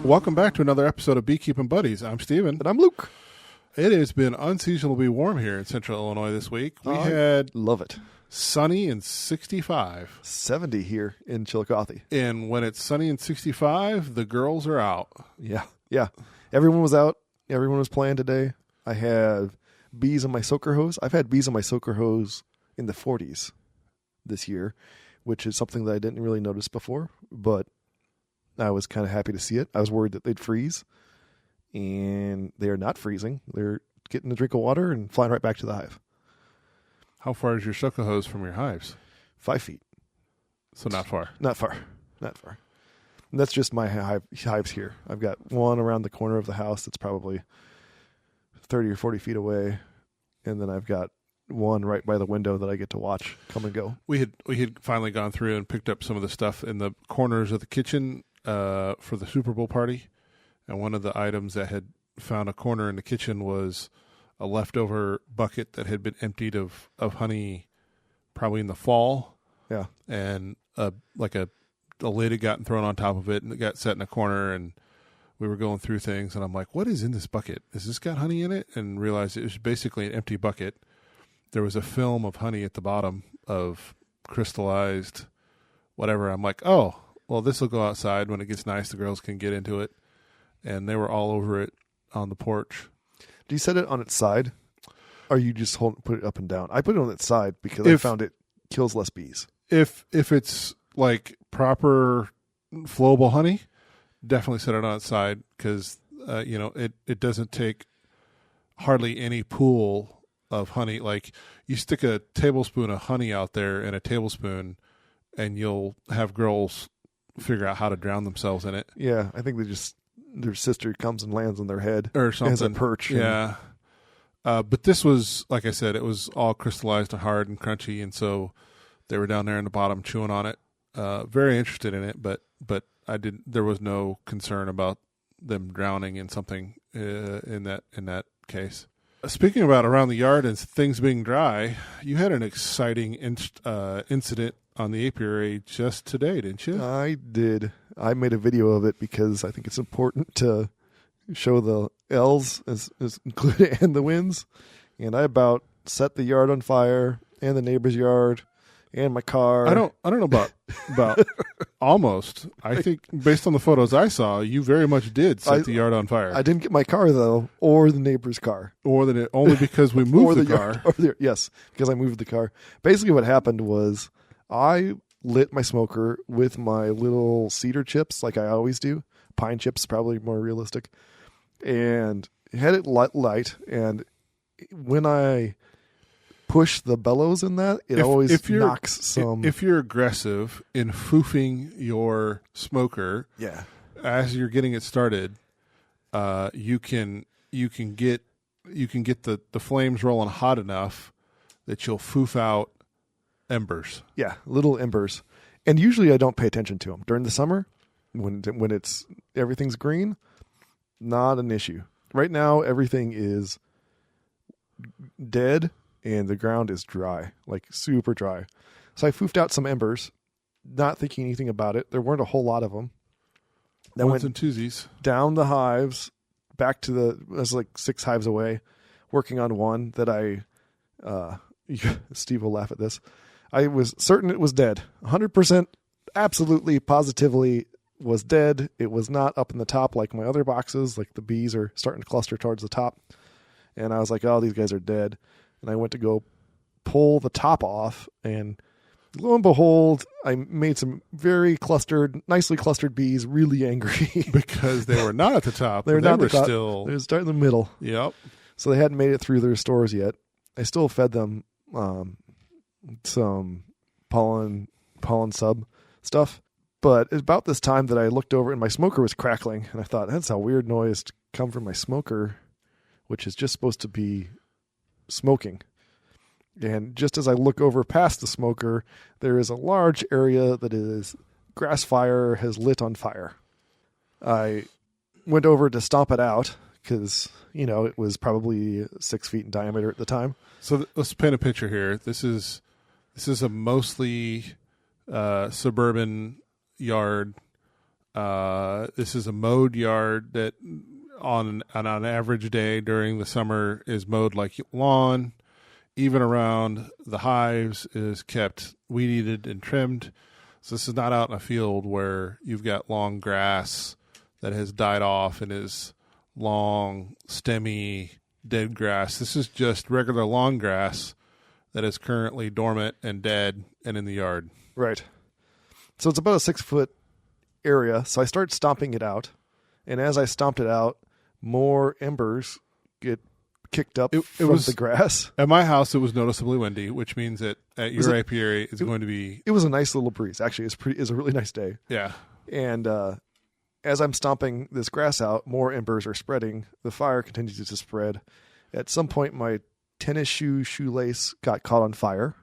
Welcome back to another episode of Beekeeping Buddies. I'm Steven. And I'm Luke. It has been unseasonably warm here in central Illinois this week. We had love it. Sunny and 65. 70 here in Chillicothe. And when it's sunny and 65, the girls are out. Yeah. Everyone was out. Everyone was playing today. I had bees on my soaker hose. I've had bees on my soaker hose in the 40s this year, which is something that I didn't really notice before, but I was kind of happy to see it. I was worried that they'd freeze, and they are not freezing. They're getting a drink of water and flying right back to the hive. How far is your soaker hose from your hives? 5 feet. So not far. Not far. And that's just my hives here. I've got one around the corner of the house that's probably 30 or 40 feet away, and then I've got one right by the window that I get to watch come and go. We had finally gone through and picked up some of the stuff in the corners of the kitchen for the Super Bowl party, and one of the items that had found a corner in the kitchen was a leftover bucket that had been emptied of honey probably in the fall. Yeah. And a lid had gotten thrown on top of it, and it got set in a corner, and we were going through things, and I'm like, what is in this bucket? Has this got honey in it? And realized it was basically an empty bucket. There was a film of honey at the bottom of crystallized whatever. I'm like, oh, well, this will go outside when it gets nice. The girls can get into it. And they were all over it on the porch. Do you set it on its side? Or you just put it up and down? I put it on its side because I found it kills less bees. If it's like proper flowable honey, definitely set it on its side because, it doesn't take hardly any pool of honey. Like you stick a tablespoon of honey out there in a tablespoon and you'll have girls figure out how to drown themselves in it. Yeah, I think their sister comes and lands on their head or something as a perch. Yeah. But this was, like I said, it was all crystallized and hard and crunchy, and so they were down there in the bottom chewing on it. Very interested in it, but there was no concern about them drowning in something in that case. Speaking about around the yard and things being dry, you had an exciting incident on the apiary just today, didn't you? I did. I made a video of it because I think it's important to show the L's as included and the wins. And I about set the yard on fire and the neighbor's yard and my car. I don't know about almost. I think based on the photos I saw, you very much did set the yard on fire. I didn't get my car though, or the neighbor's car, only because we moved the car. Yes, because I moved the car. Basically, what happened was I lit my smoker with my little cedar chips, like I always do. Pine chips, probably more realistic, and had it light. And when I push the bellows in that, it always knocks some. If you're aggressive in foofing your smoker, yeah, as you're getting it started, you can get the flames rolling hot enough that you'll foof out embers. Yeah, little embers. And usually I don't pay attention to them during the summer when everything's green. Not an issue. Right now everything is dead. And the ground is dry, like super dry. So I foofed out some embers, not thinking anything about it. There weren't a whole lot of them. Then went and twosies down the hives, back to I was like 6 hives away, working on one that Steve will laugh at this. I was certain it was dead. 100%, absolutely, positively was dead. It was not up in the top like my other boxes, like the bees are starting to cluster towards the top. And I was like, oh, these guys are dead. And I went to go pull the top off, and lo and behold, I made some very nicely clustered bees really angry. Because they were not at the top. They were still... They were starting in the middle. Yep. So they hadn't made it through their stores yet. I still fed them some pollen sub stuff. But it's about this time that I looked over, and my smoker was crackling. And I thought, that's a weird noise to come from my smoker, which is just supposed to be smoking. And just as I look over past the smoker, there is a large area that is grass fire has lit on fire. I went over to stomp it out because, it was probably 6 feet in diameter at the time. So let's paint a picture here. This is a mostly suburban yard. This is a mowed yard that on an average day during the summer is mowed like lawn. Even around the hives is kept weed eated and trimmed. So this is not out in a field where you've got long grass that has died off and is long, stemmy, dead grass. This is just regular lawn grass that is currently dormant and dead and in the yard. Right. So it's about a 6-foot area. So I start stomping it out. And as I stomped it out, more embers get kicked up from the grass. At my house, it was noticeably windy, which means that at your apiary, it's going to be... It was a nice little breeze. Actually, it's a really nice day. Yeah. And as I'm stomping this grass out, more embers are spreading. The fire continues to spread. At some point, my tennis shoelace got caught on fire.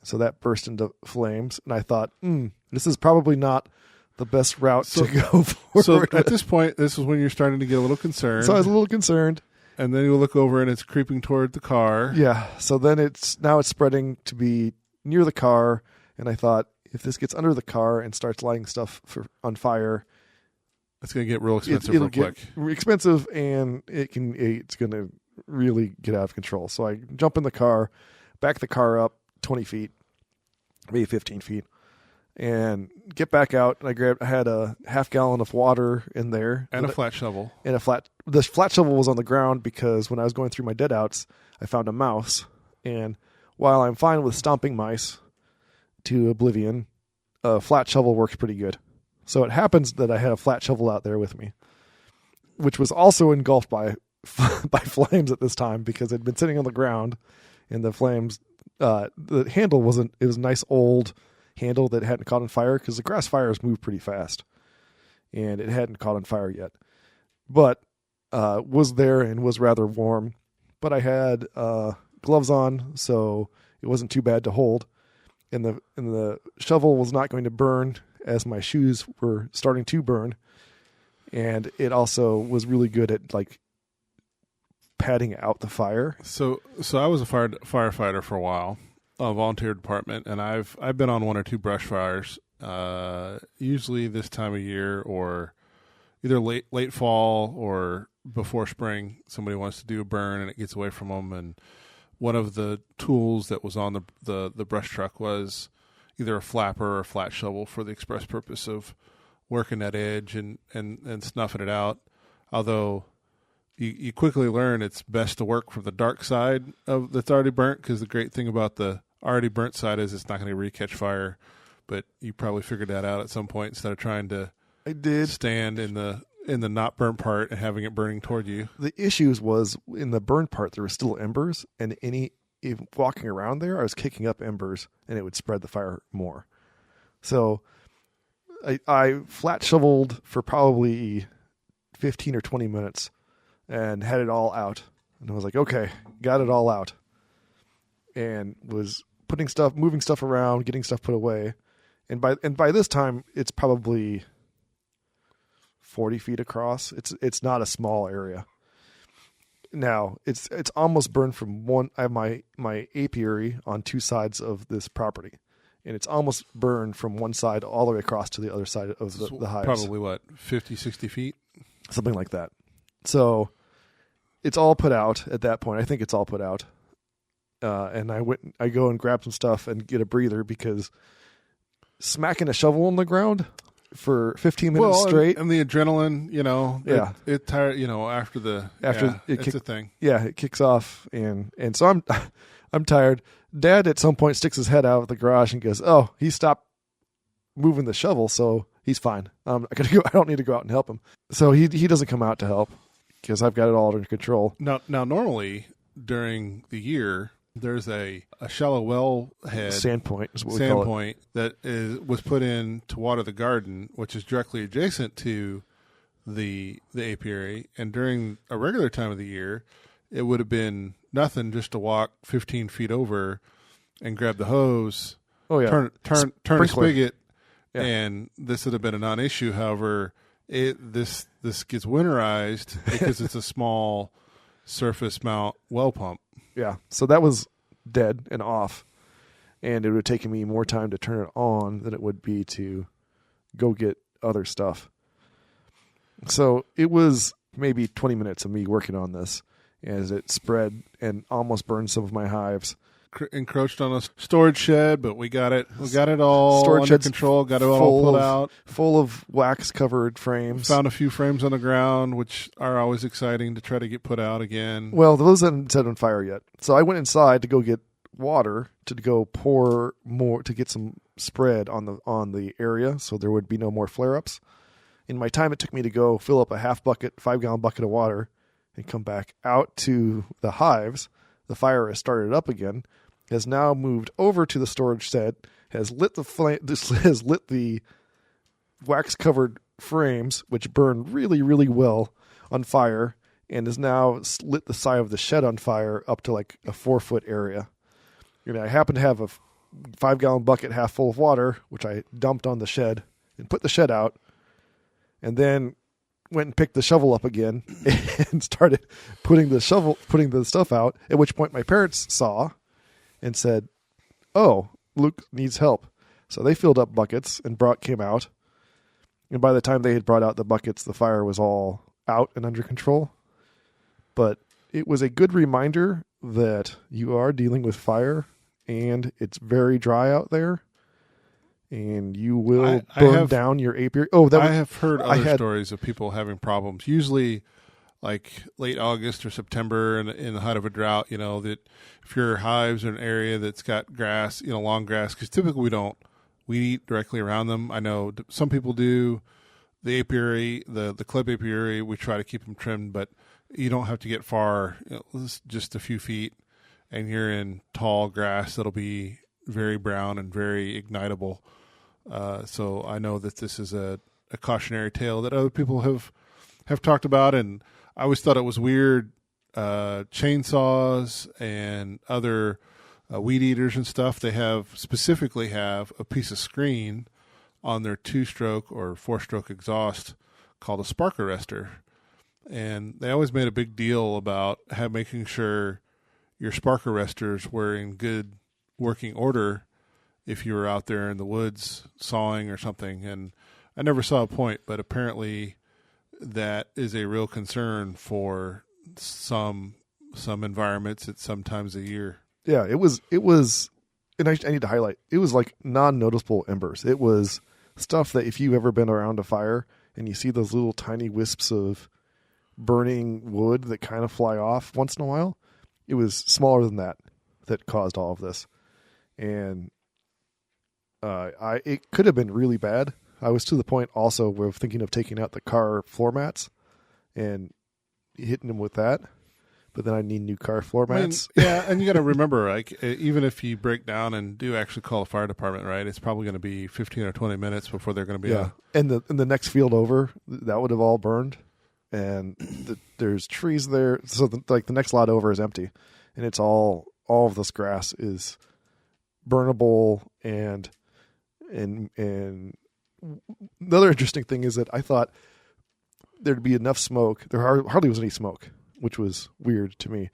So that burst into flames. And I thought, this is probably not the best route to go forward. So at this point, this is when you're starting to get a little concerned. So I was a little concerned. And then you look over and it's creeping toward the car. Yeah. So then it's spreading to be near the car. And I thought, if this gets under the car and starts lighting stuff on fire, it's going to get real expensive real quick. Expensive, and it's going to really get out of control. So I jump in the car, back the car up 20 feet, maybe 15 feet, and get back out. And I had a half gallon of water in there. And a flat shovel. The flat shovel was on the ground because when I was going through my dead outs, I found a mouse. And while I'm fine with stomping mice to oblivion, a flat shovel works pretty good. So it happens that I had a flat shovel out there with me, which was also engulfed by flames at this time because it had been sitting on the ground, and the flames, the handle it was a nice old handle that hadn't caught on fire because the grass fires move pretty fast, and it hadn't caught on fire yet, but was there and was rather warm. But I had gloves on, so it wasn't too bad to hold, and the shovel was not going to burn as my shoes were starting to burn, and it also was really good at like patting out the fire. So I was a firefighter for a while, a volunteer department, and I've been on one or two brush fires, usually this time of year or either late fall or before spring. Somebody wants to do a burn and it gets away from them, and one of the tools that was on the brush truck was either a flapper or a flat shovel for the express purpose of working that edge and snuffing it out. Although you quickly learn it's best to work from the dark side of that's already burnt, because the great thing about the already burnt side is it's not going to re-catch fire. But you probably figured that out at some point instead of trying to stand in the not burnt part and having it burning toward you. The issues was in the burnt part there were still embers, and if walking around there, I was kicking up embers, and it would spread the fire more. So I flat shoveled for probably 15 or 20 minutes and had it all out. And I was like, okay, got it all out. And was moving stuff around, getting stuff put away. And by this time, it's probably 40 feet across. It's not a small area. Now it's almost burned from one. I have my apiary on two sides of this property, and it's almost burned from one side all the way across to the other side of the hives. Probably what, 50, 60 feet? Something like that. So it's all put out at that point. I think it's all put out. And I go and grab some stuff and get a breather, because smacking a shovel on the ground for 15 minutes straight. And the adrenaline, it tired, it's a thing. Yeah, it kicks off, and so I'm tired. Dad at some point sticks his head out of the garage and goes, "Oh, he stopped moving the shovel, so he's fine. I don't need to go out and help him." So he doesn't come out to help because I've got it all under control. Now normally during the year, there's a shallow well head sandpoint is what we call it. That was put in to water the garden, which is directly adjacent to the apiary. And during a regular time of the year, it would have been nothing just to walk 15 feet over and grab the hose. Oh yeah, turn a spigot, yeah. And this would have been a non-issue. However, this gets winterized because it's a small surface mount well pump. Yeah, so that was dead and off, and it would have taken me more time to turn it on than it would be to go get other stuff. So it was maybe 20 minutes of me working on this as it spread and almost burned some of my hives. Encroached on a storage shed, but we got it all Storage under control. Got it all pulled out. Full of wax-covered frames. Found a few frames on the ground, which are always exciting to try to get put out again. Well, those hadn't set on fire yet. So I went inside to go get water to go pour more to get some spread on the area, so there would be no more flare-ups. In my time, it took me to go fill up a 5-gallon bucket of water, and come back out to the hives. The fire has started up again, has now moved over to the storage shed, has lit the wax-covered frames, which burned really, really well, on fire, and has now lit the side of the shed on fire up to like a 4-foot area. I happen to have a 5-gallon bucket half full of water, which I dumped on the shed and put the shed out, and then went and picked the shovel up again and started putting the stuff out, at which point my parents saw and said, "Oh, Luke needs help." So they filled up buckets and came out. And by the time they had brought out the buckets, the fire was all out and under control. But it was a good reminder that you are dealing with fire and it's very dry out there. And you will burn down your apiary. I have heard other stories of people having problems. Usually, like late August or September, in the height of a drought. That if your hives are in an area that's got grass, long grass, because typically we don't weed eat directly around them. I know some people do. The apiary, the clip apiary, we try to keep them trimmed, but you don't have to get far. Just a few feet, and you're in tall grass that'll be very brown and very ignitable. So I know that this is a cautionary tale that other people have talked about, and I always thought it was weird. Chainsaws and other weed eaters and stuff, they specifically have a piece of screen on their 2-stroke or 4-stroke exhaust called a spark arrestor, and they always made a big deal about making sure your spark arrestors were in good working order if you were out there in the woods sawing or something. And I never saw a point, but apparently that is a real concern for some environments at some times a year. Yeah, it was, and I need to highlight, it was like non-noticeable embers. It was stuff that if you've ever been around a fire and you see those little tiny wisps of burning wood that kind of fly off once in a while, it was smaller than that caused all of this. And it could have been really bad. I was to the point also of thinking of taking out the car floor mats and hitting them with that, but then I need new car floor mats. Yeah, and you got to remember, like, even if you break down and do actually call a fire department, right, it's probably going to be 15 or 20 minutes before they're going to be And the next field over, that would have all burned, and there's trees there, so the next lot over is empty, and it's all of this grass is burnable. And the other interesting thing is that I thought there'd be enough smoke. There hardly was any smoke, which was weird to me.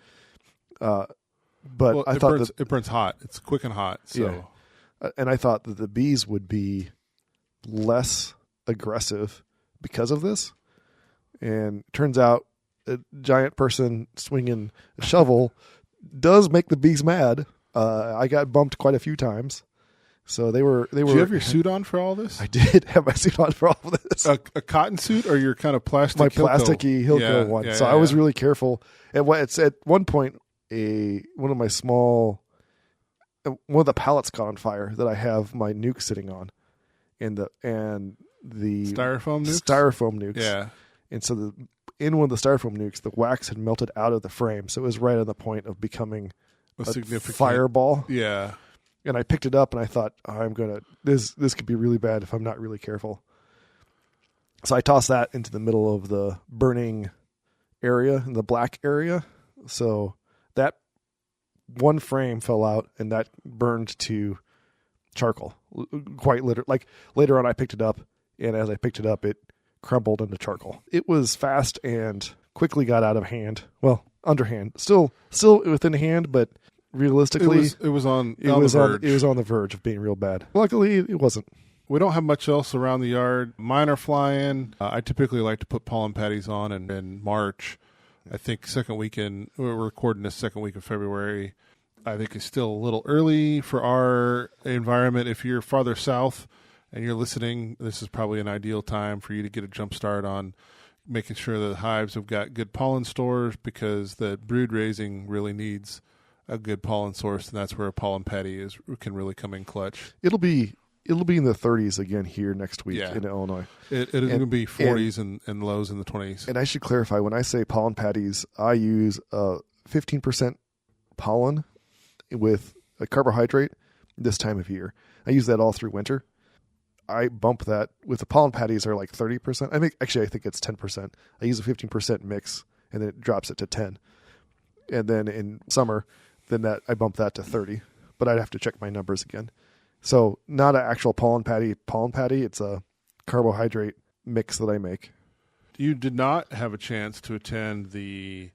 But I thought it burns hot. It's quick and hot. So, and I thought that the bees would be less aggressive because of this. And it turns out a giant person swinging a shovel does make the bees mad. I got bumped quite a few times. So they were. Did you have your suit on for all this? I did have my suit on for all of this. A cotton suit or your kind of plastic? My plasticky Hilco one. Yeah, so I was really careful. And it's at one point one of the pallets caught on fire that I have my nuke sitting on, and the styrofoam nukes. Yeah. And so in one of the styrofoam nukes, the wax had melted out of the frame, so it was right on the point of becoming a significant fireball. Yeah. And I picked it up and I thought, this could be really bad if I'm not really careful. So I tossed that into the middle of the burning area, in the black area. So that one frame fell out and that burned to charcoal. Quite literally. Like later on I picked it up, and as I picked it up, it crumbled into charcoal. It was fast and quickly got out of hand. Well, underhand. Still within hand, but realistically, it was on the verge of being real bad. Luckily, it wasn't. We don't have much else around the yard. Mine are flying. I typically like to put pollen patties on in March. I think second weekend, we're recording this second week of February. I think it's still a little early for our environment. If you're farther south and you're listening, this is probably an ideal time for you to get a jump start on making sure that the hives have got good pollen stores, because the brood raising really needs a good pollen source, and that's where a pollen patty can really come in clutch. It'll be in the 30s again here next week in Illinois. It is going to be 40s and lows in the 20s. And I should clarify, when I say pollen patties, I use 15% pollen with a carbohydrate this time of year. I use that all through winter. I bump that with the pollen patties are like 30%. I think it's 10%. I use a 15% mix, and then it drops it to 10. And then in summer, I bump that to 30. But I'd have to check my numbers again. So not an actual pollen patty. It's a carbohydrate mix that I make. You did not have a chance to attend the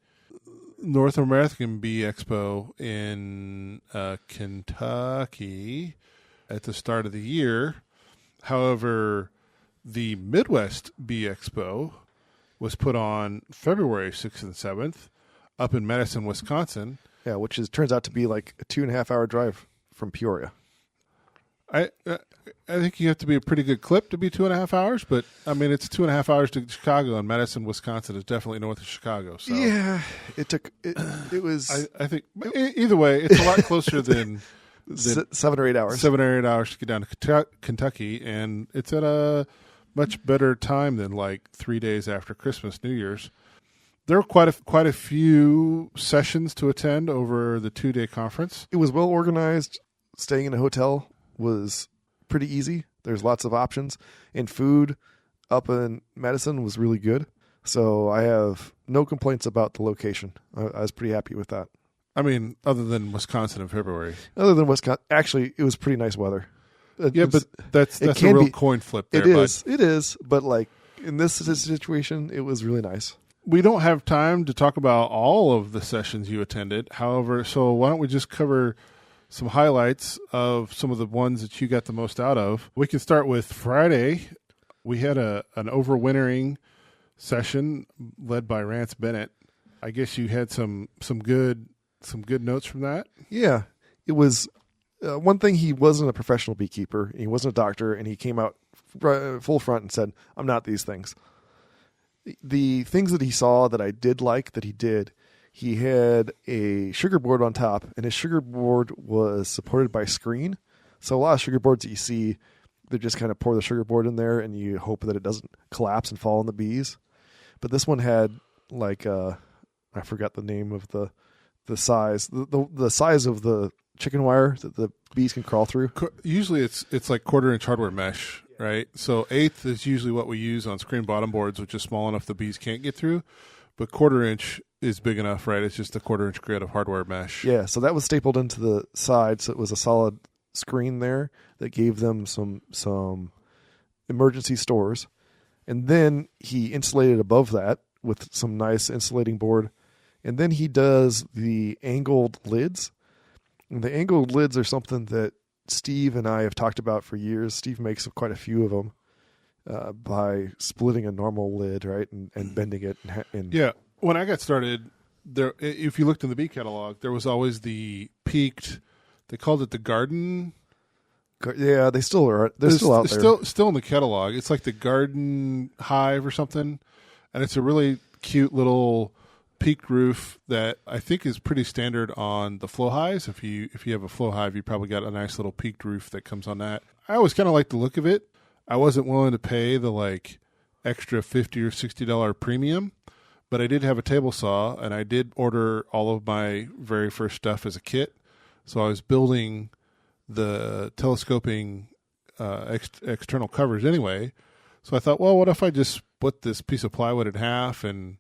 North American Bee Expo in Kentucky at the start of the year. However, the Midwest Bee Expo was put on February 6th and 7th up in Madison, Wisconsin. Yeah, which turns out to be like a 2.5-hour drive from Peoria. I think you have to be a pretty good clip to be 2.5 hours, but I mean, it's 2.5 hours to Chicago, and Madison, Wisconsin is definitely north of Chicago. So yeah, it was. I think either way, it's a lot closer than 7 or 8 hours. 7 or 8 hours to get down to Kentucky, and it's at a much better time than like 3 days after Christmas, New Year's. There were quite a few sessions to attend over the 2-day conference. It was well organized. Staying in a hotel was pretty easy. There's lots of options, and food up in Madison was really good. So I have no complaints about the location. I was pretty happy with that. I mean, other than Wisconsin in February. Other than Wisconsin, actually, it was pretty nice weather. But that's a real coin flip there. It is. But like in this situation, it was really nice. We don't have time to talk about all of the sessions you attended. However, so why don't we just cover some highlights of some of the ones that you got the most out of. We can start with Friday. We had an overwintering session led by Rance Bennett. I guess you had some good notes from that. Yeah, it was one thing. He wasn't a professional beekeeper. He wasn't a doctor, and he came out full front and said, "I'm not these things." The things that he saw that I did like that he did. He had a sugar board on top, and his sugar board was supported by screen. So a lot of sugar boards that you see, they just kind of pour the sugar board in there, and you hope that it doesn't collapse and fall on the bees. But this one had like I forgot the name of the size, the size of the chicken wire that the bees can crawl through. Usually it's like 1/4-inch hardware mesh, right? So 1/8 is usually what we use on screen bottom boards, which is small enough the bees can't get through. But 1/4-inch is big enough, right? It's just a 1/4-inch grid of hardware mesh. Yeah, so that was stapled into the side, so it was a solid screen there that gave them some emergency stores. And then he insulated above that with some nice insulating board. And then he does the angled lids. And the angled lids are something that Steve and I have talked about for years. Steve makes quite a few of them. By splitting a normal lid, right, and bending it. Yeah, when I got started, there, if you looked in the bee catalog, there was always the peaked. They called it the garden. Yeah, they still are. They're still out there. Still in the catalog. It's like the garden hive or something, and it's a really cute little peaked roof that I think is pretty standard on the flow hives. If you have a flow hive, you probably got a nice little peaked roof that comes on that. I always kind of like the look of it. I wasn't willing to pay the like extra $50 or $60 premium, but I did have a table saw, and I did order all of my very first stuff as a kit. So I was building the telescoping external covers anyway. So I thought, well, what if I just split this piece of plywood in half and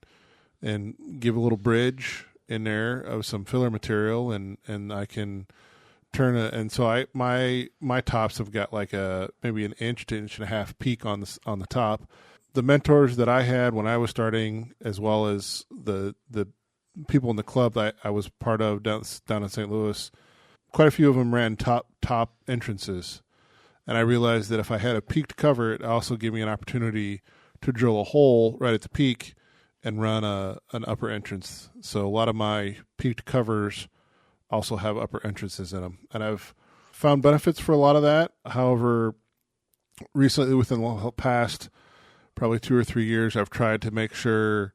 give a little bridge in there of some filler material, and I can turn it. And so my tops have got like maybe an inch to inch and a half peak on the top. The mentors that I had when I was starting, as well as the people in the club that I was part of down in St. Louis, quite a few of them ran top entrances, And I realized that if I had a peaked cover, it also gave me an opportunity to drill a hole right at the peak and run an upper entrance. So a lot of my peaked covers also have upper entrances in them. And I've found benefits for a lot of that. However, recently, within the past probably 2 or 3 years, I've tried to make sure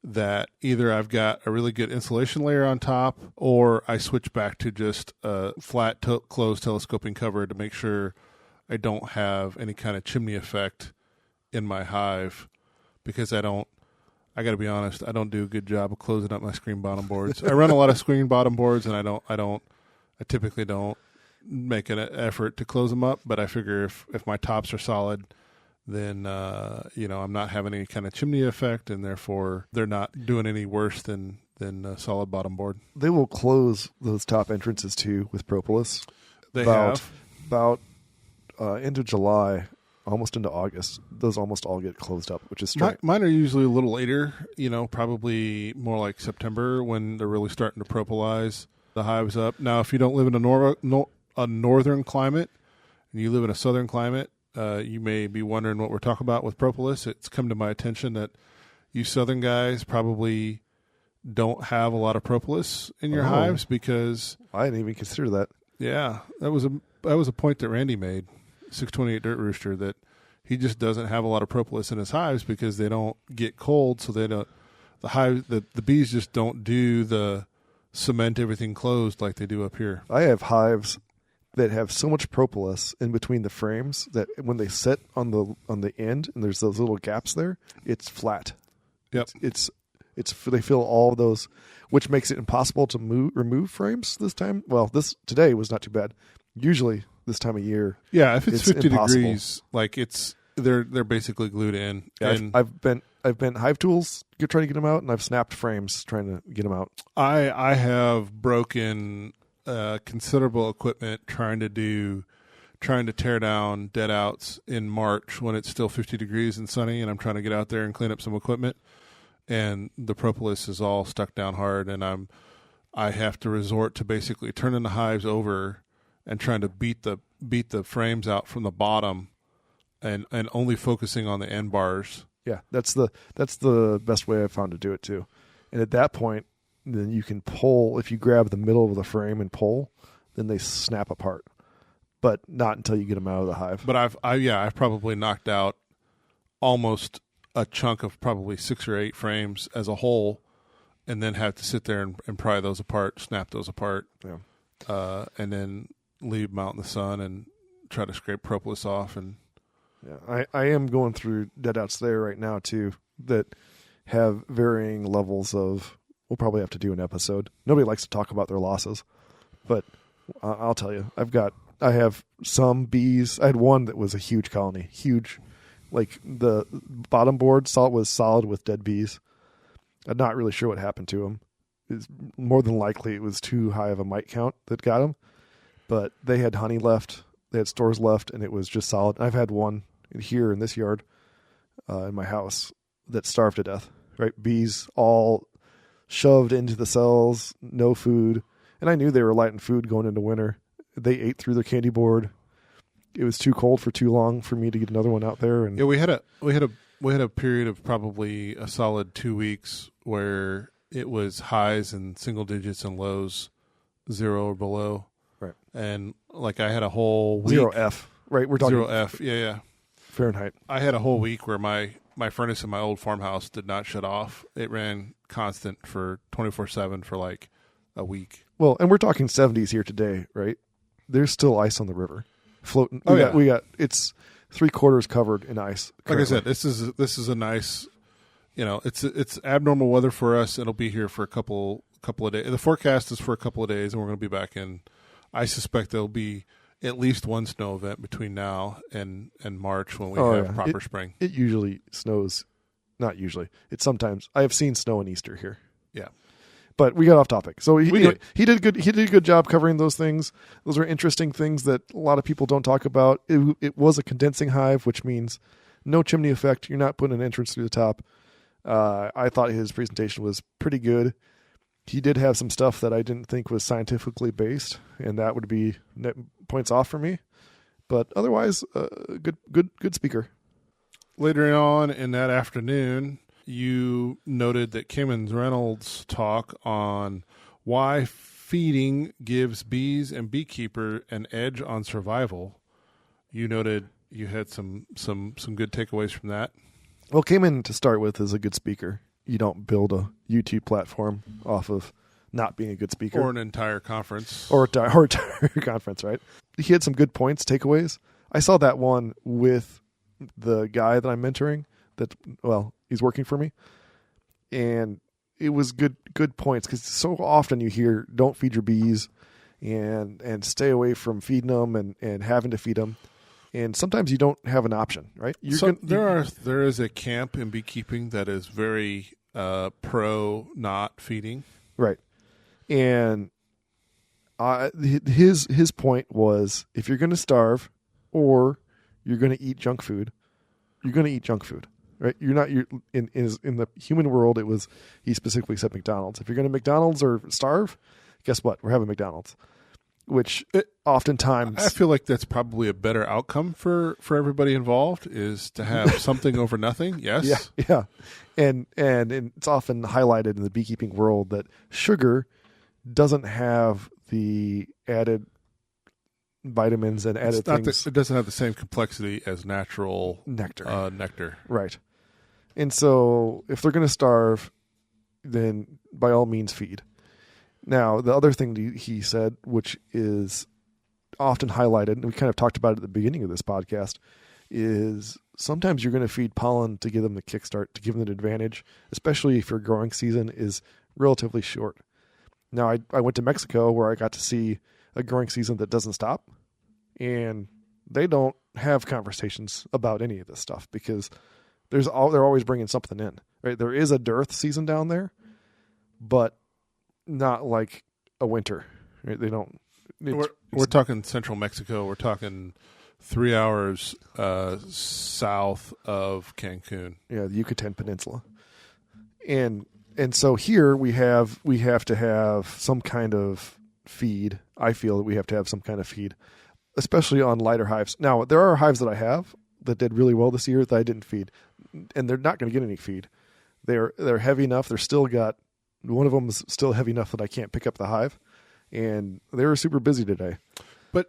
that either I've got a really good insulation layer on top, or I switch back to just a flat closed telescoping cover to make sure I don't have any kind of chimney effect in my hive, because I got to be honest, I don't do a good job of closing up my screen bottom boards. I run a lot of screen bottom boards, and I typically don't make an effort to close them up, but I figure if my tops are solid, then I'm not having any kind of chimney effect, and therefore they're not doing any worse than a solid bottom board. They will close those top entrances too with propolis. They about have end of July, almost into August. Those almost all get closed up, which is strange. Mine are usually a little later. Probably more like September when they're really starting to propolize the hives up. Now, if you don't live in a northern climate and you live in a southern climate, you may be wondering what we're talking about with propolis. It's come to my attention that you southern guys probably don't have a lot of propolis in your hives, because I didn't even consider that. Yeah, that was a point that Randy made, 628 Dirt Rooster, that he just doesn't have a lot of propolis in his hives because they don't get cold, so they don't. The bees just don't do the cement everything closed like they do up here. I have hives that have so much propolis in between the frames that when they sit on the end and there's those little gaps there, it's flat. Yep. It's they fill all of those, which makes it impossible to remove frames this time. Well, today was not too bad. Usually this time of year, yeah, if it's 50 impossible. degrees, like they're basically glued in. Yeah, and I've bent hive tools trying to get them out, and I've snapped frames trying to get them out. I have broken considerable equipment trying to tear down dead outs in March when it's still 50 degrees and sunny, and I'm trying to get out there and clean up some equipment, and the propolis is all stuck down hard, and I have to resort to basically turning the hives over and trying to beat the frames out from the bottom, and only focusing on the end bars. Yeah, that's the best way I've found to do it too. And at that point, then you can pull. If you grab the middle of the frame and pull, then they snap apart. But not until you get them out of the hive. But I've probably knocked out almost a chunk of probably 6 or 8 frames as a whole, and then have to sit there and pry those apart, snap those apart, and then leave them out in the sun and try to scrape propolis off. And yeah, I am going through dead outs there right now too that have varying levels of. We'll probably have to do an episode. Nobody likes to talk about their losses, but I'll tell you, I have some bees. I had one that was a huge colony, huge, like the bottom board was solid with dead bees. I'm not really sure what happened to them. It's more than likely it was too high of a mite count that got them, but they had honey left, they had stores left, and it was just solid. I've had one here in this yard, in my house, that starved to death. Right, bees all shoved into the cells, no food, and I knew they were light in food going into winter. They ate through their candy board. It was too cold for too long for me to get another one out there. And yeah, we had a period of probably a solid 2 weeks where it was highs and single digits and lows 0 or below. Right. And like I had a whole week. 0F. Right. We're talking 0F. Yeah. Fahrenheit. I had a whole week where my furnace in my old farmhouse did not shut off. It ran constant for 24/7 for like a week. Well, and we're talking 70s here today, right? There's still ice on the river floating. We got it's 3/4 covered in ice. Currently. Like I said, this is a nice, it's abnormal weather for us. It'll be here for a couple of days. The forecast is for a couple of days, and we're going to be back in. I suspect there'll be at least one snow event between now and March when we have proper spring. It usually snows. Not usually. It's sometimes. I have seen snow on Easter here. Yeah. But we got off topic. So he did good. He did a good job covering those things. Those are interesting things that a lot of people don't talk about. It was a condensing hive, which means no chimney effect. You're not putting an entrance through the top. I thought his presentation was pretty good. He did have some stuff that I didn't think was scientifically based, and that would be points off for me. But otherwise, good speaker. Later on in that afternoon, you noted that Kimmons Reynolds' talk on why feeding gives bees and beekeeper an edge on survival. You noted you had some good takeaways from that. Well, Cayman, to start with, is a good speaker. You don't build a YouTube platform off of not being a good speaker. Or an entire conference. Or entire conference, right? He had some good points, takeaways. I saw that one with the guy that I'm mentoring. He's working for me. And it was good points, because so often you hear, don't feed your bees and stay away from feeding them and having to feed them. And sometimes you don't have an option, right? There is a camp in beekeeping that is very pro not feeding. Right. And his point was, if you're going to starve or you're going to eat junk food, you're going to eat junk food, right? In the human world, he specifically said McDonald's. If you're going to McDonald's or starve, guess what? We're having McDonald's. Which oftentimes, I feel like that's probably a better outcome for everybody involved, is to have something over nothing. Yes. Yeah. And it's often highlighted in the beekeeping world that sugar doesn't have the added vitamins and added things. It doesn't have the same complexity as natural nectar. Right. And so if they're going to starve, then by all means feed. Now, the other thing he said, which is often highlighted, and we kind of talked about it at the beginning of this podcast, is sometimes you're going to feed pollen to give them the kickstart, to give them an advantage, especially if your growing season is relatively short. Now, I went to Mexico where I got to see a growing season that doesn't stop, and they don't have conversations about any of this stuff because they're always bringing something in. Right? There is a dearth season down there, but not like a winter. Right? They don't. We're talking central Mexico. We're talking 3 hours south of Cancun. Yeah, the Yucatan Peninsula. And so here we have to have some kind of feed. I feel that we have to have some kind of feed, especially on lighter hives. Now, there are hives that I have that did really well this year that I didn't feed, and they're not going to get any feed. They're heavy enough. They're still got. One of them is still heavy enough that I can't pick up the hive, and they were super busy today. But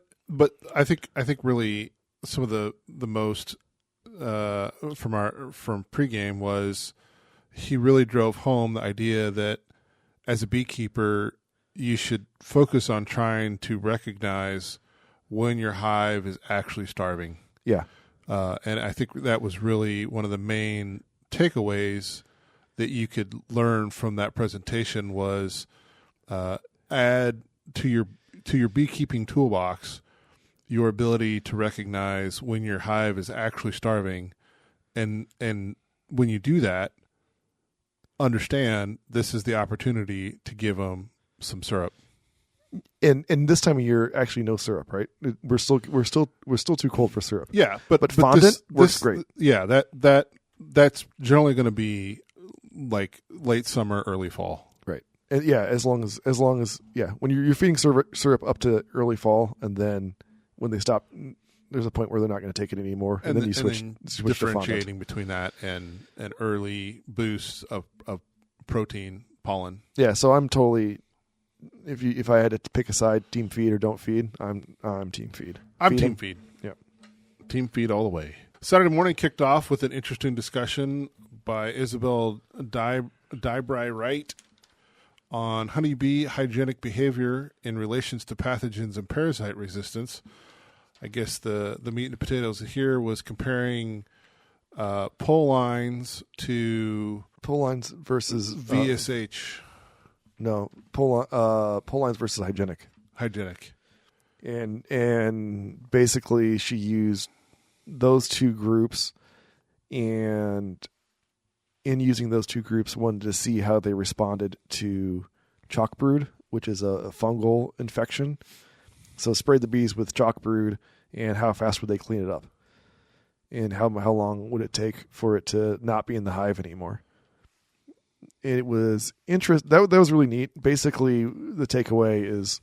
I think really some of the most from pregame was he really drove home the idea that as a beekeeper you should focus on trying to recognize when your hive is actually starving. Yeah, and I think that was really one of the main takeaways that you could learn from that presentation was add to your beekeeping toolbox your ability to recognize when your hive is actually starving, and when you do that, understand this is the opportunity to give them some syrup. And this time of year, actually no syrup, right? We're still too cold for syrup. Yeah, but fondant works great. Yeah, that's generally going to be like late summer, early fall. Right. And yeah, as long as when you're feeding syrup up to early fall, and then when they stop, there's a point where they're not going to take it anymore, and then you switch differentiating between that and an early boost of protein pollen. Yeah, so I'm totally. If I had to pick a side, team feed or don't feed, I'm team feed. I'm team feed. Yeah, team feed all the way. Saturday morning kicked off with an interesting discussion by Isabel Dybry Wright on honeybee hygienic behavior in relations to pathogens and parasite resistance. I guess the meat and the potatoes here was comparing pole lines versus VSH. Pole lines versus hygienic. And basically she used those two groups, and in using those two groups wanted to see how they responded to chalk brood, which is a fungal infection. So sprayed the bees with chalk brood, and how fast would they clean it up? And how long would it take for it to not be in the hive anymore? It was that was really neat. Basically, the takeaway is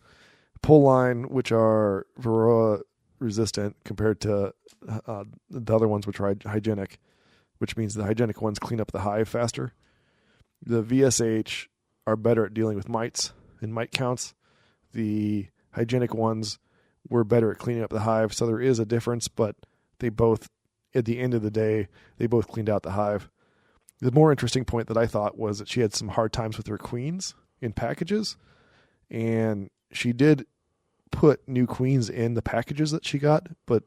pole line, which are Varroa resistant compared to the other ones, which are hygienic, which means the hygienic ones clean up the hive faster. The VSH are better at dealing with mites and mite counts. The hygienic ones were better at cleaning up the hive, so there is a difference, but they both, at the end of the day, they both cleaned out the hive. The more interesting point that I thought was that she had some hard times with her queens in packages, and she did put new queens in the packages that she got, but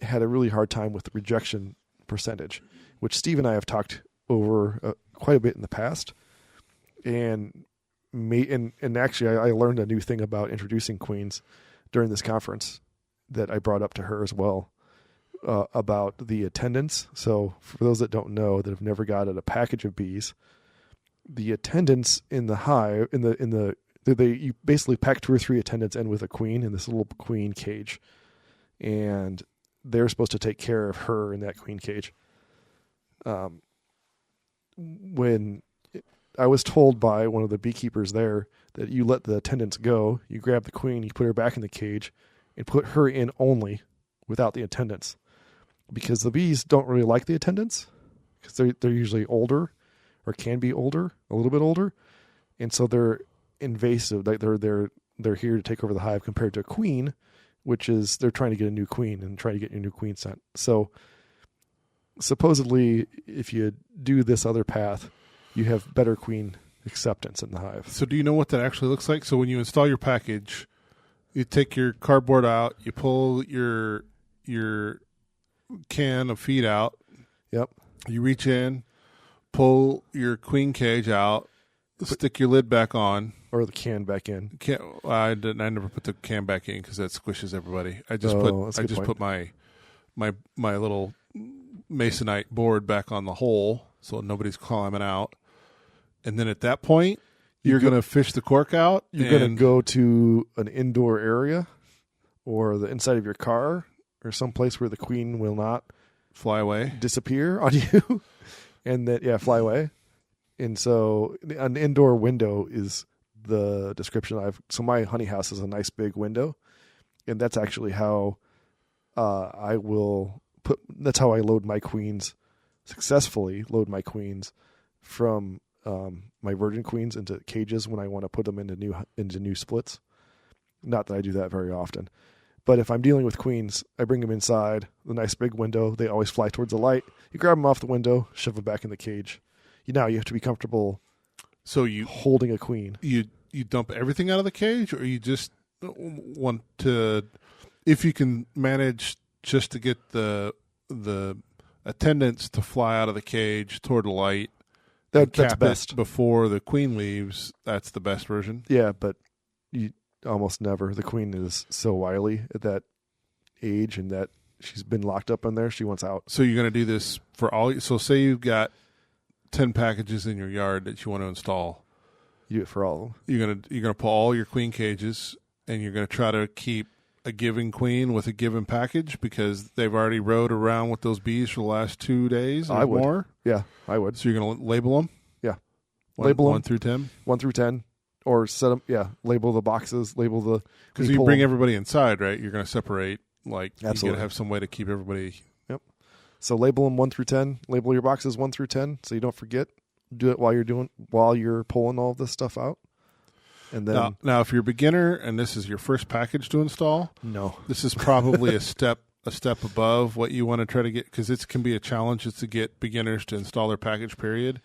had a really hard time with the rejection percentage, which Steve and I have talked over quite a bit in the past. And actually, I learned a new thing about introducing queens during this conference that I brought up to her as well, about the attendance. So for those that don't know, that have never gotten a package of bees, the attendants in the hive, you basically pack 2 or 3 attendants in with a queen in this little queen cage, and they're supposed to take care of her in that queen cage. When I was told by one of the beekeepers there that you let the attendants go, you grab the queen, you put her back in the cage, and put her in only without the attendants, because the bees don't really like the attendants, because they're usually older, or can be older, a little bit older, and so they're invasive. Like they're here to take over the hive, compared to a queen, which is they're trying to get a new queen and trying to get your new queen sent. So supposedly, if you do this other path, you have better queen acceptance in the hive. So do you know what that actually looks like? So when you install your package, you take your cardboard out, you pull your can of feed out. Yep. You reach in, pull your queen cage out, stick your lid back on, or the can back in. I never put the can back in because that squishes everybody. I just put my little masonite board back on the hole so nobody's climbing out. And then at that point, you're going to fish the cork out. You're going to go to an indoor area or the inside of your car or someplace where the queen will not fly away, disappear on you, and that fly away. And so an indoor window is the description so my honey house is a nice big window, and that's actually how that's how I load my queens, successfully load my queens from my virgin queens into cages when I want to put them into new splits. Not that I do that very often, but if I'm dealing with queens, I bring them inside the nice big window. They always fly towards the light. You grab them off the window, shove them back in the cage. You have to be comfortable. So you holding a queen. You dump everything out of the cage, or you just want to, if you can manage just to get the attendants to fly out of the cage toward the light. That's best. Before the queen leaves, that's the best version. Yeah, but you almost never. The queen is so wily at that age, and that she's been locked up in there. She wants out. So you're going to do this for all. So say you've got 10 packages in your yard that you want to install. You do it for all of them. You're gonna pull all your queen cages, and you're gonna try to keep a given queen with a given package because they've already rode around with those bees for the last 2 days or more. Yeah, I would. So you're going to label them? Yeah. Label them 1 through 10? 1 through 10. Or set them, label the boxes, label the... Because you bring everybody inside, right? You're going to separate, Absolutely. You got to have some way to keep everybody... Yep. So label them 1 through 10. Label your boxes 1 through 10 so you don't forget. Do it while you're pulling all this stuff out. And then now, if you're a beginner and this is your first package to install, no, this is probably a step above what you want to try to get, because it can be a challenge to get beginners to install their package. Period.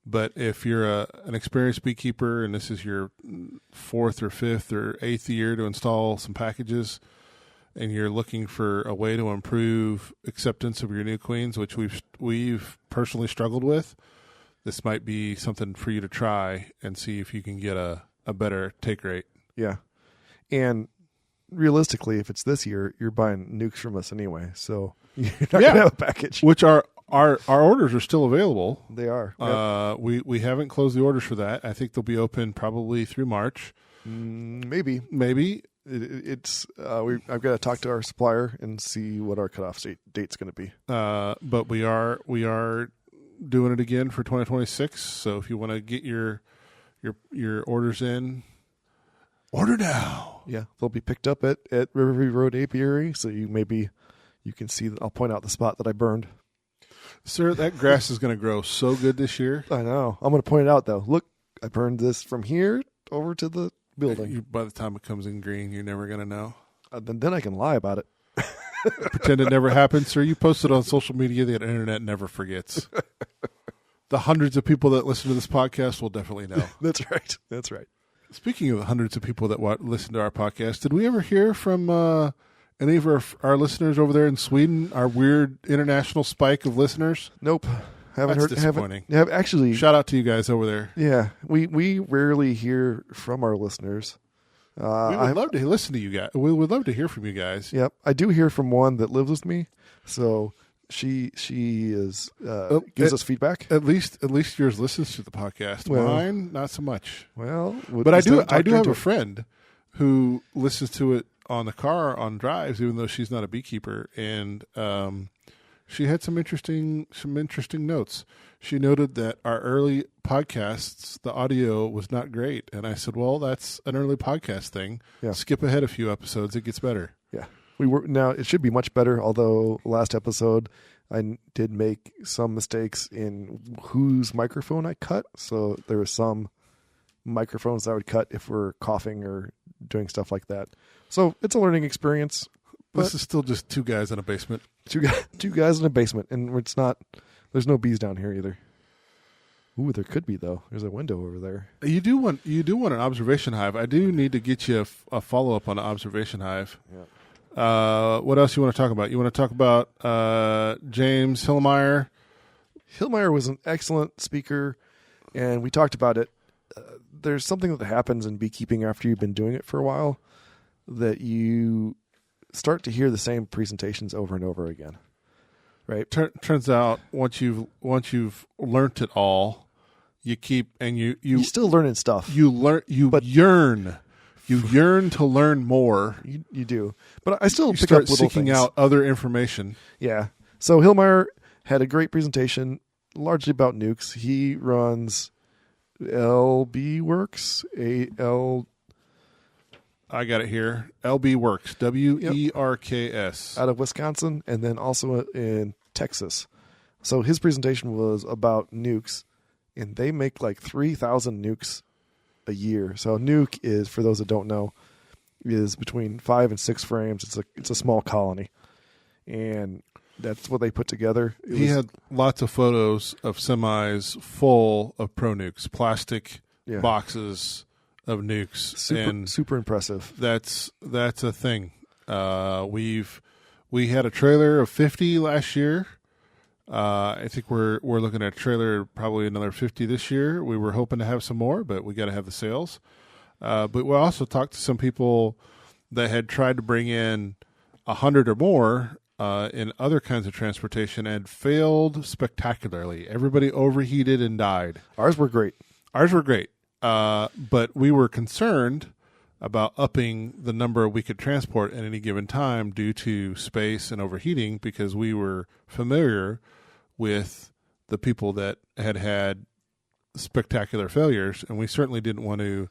But if you're an experienced beekeeper and this is your 4th or 5th or 8th year to install some packages, and you're looking for a way to improve acceptance of your new queens, which we've personally struggled with, this might be something for you to try and see if you can get a better take rate. Yeah. And realistically, if it's this year, you're buying nukes from us anyway. So you're not going to have a package. Which our orders are still available. They are. Yep. We haven't closed the orders for that. I think they'll be open probably through March. Maybe. I've got to talk to our supplier and see what our cutoff date's going to be. But we are doing it again for 2026. So if you want to get your orders in, order now. Yeah, they'll be picked up at Riverview Road Apiary, so you can see. I'll point out the spot that I burned. Sir, that grass is going to grow so good this year. I know. I'm going to point it out though. Look, I burned this from here over to the building. By the time it comes in green, you're never going to know. Then I can lie about it. Pretend it never happened, sir. You post it on social media. The internet never forgets. The hundreds of people that listen to this podcast will definitely know. That's right. That's right. Speaking of the hundreds of people that listen to our podcast, did we ever hear from any of our listeners over there in Sweden? Our weird international spike of listeners? Nope. Haven't That's heard. disappointing. Actually, shout out to you guys over there. Yeah, we rarely hear from our listeners. We would love to listen to you guys. We would love to hear from you guys. Yep, I do hear from one that lives with me, so she is gives us feedback. At least yours listens to the podcast. Well, mine, not so much. Well, but I do have a friend who listens to it on the car on drives, even though she's not a beekeeper, and she had some interesting notes. She noted that our early podcasts, the audio was not great. And I said, well, that's an early podcast thing. Yeah. Skip ahead a few episodes. It gets better. Yeah. Now it should be much better. Although last episode I did make some mistakes in whose microphone I cut. So there were some microphones that I would cut if we're coughing or doing stuff like that. So it's a learning experience. This is still just two guys in a basement. Two guys in a basement, and it's not. There's no bees down here either. Ooh, there could be though. There's a window over there. You do want an observation hive. I do need to get you a follow up on an observation hive. Yeah. What else you want to talk about? You want to talk about James Hillmeyer? Hillmeyer was an excellent speaker, and we talked about it. There's something that happens in beekeeping after you've been doing it for a while that you start to hear the same presentations over and over again. Right. Turns out once you've learnt it all, you keep and you still learning stuff. You yearn to learn more. You do, but I still pick start up little seeking things. out other information. Yeah. So Hillmeyer had a great presentation, largely about nukes. He runs LB Works, I got it here. LB Works, WERKS, out of Wisconsin, and then also in Texas. So his presentation was about nukes, and they make like 3,000 nukes a year. So a nuke is, for those that don't know, is between 5 and 6 frames. It's a small colony, and that's what they put together. He had lots of photos of semis full of pro nukes, plastic boxes of nukes, super impressive. That's a thing. We had a trailer of 50 last year. I think we're looking at a trailer probably another 50 this year. We were hoping to have some more, but we got to have the sales. But we also talked to some people that had tried to bring in 100 or more in other kinds of transportation and failed spectacularly. Everybody overheated and died. Ours were great. But we were concerned about upping the number we could transport at any given time due to space and overheating, because we were familiar with the people that had spectacular failures, and we certainly didn't want to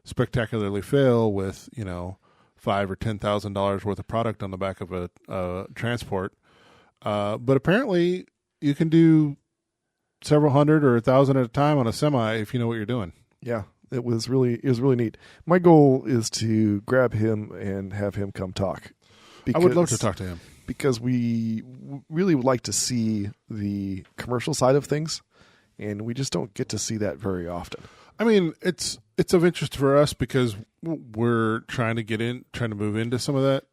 spectacularly fail with $5,000 or $10,000 worth of product on the back of a transport. But apparently, you can do several hundred or 1,000 at a time on a semi if you know what you're doing. Yeah, it was really neat. My goal is to grab him and have him come talk. I would love to talk to him, because we really would like to see the commercial side of things, and we just don't get to see that very often. I mean, it's of interest for us because we're trying to move into some of that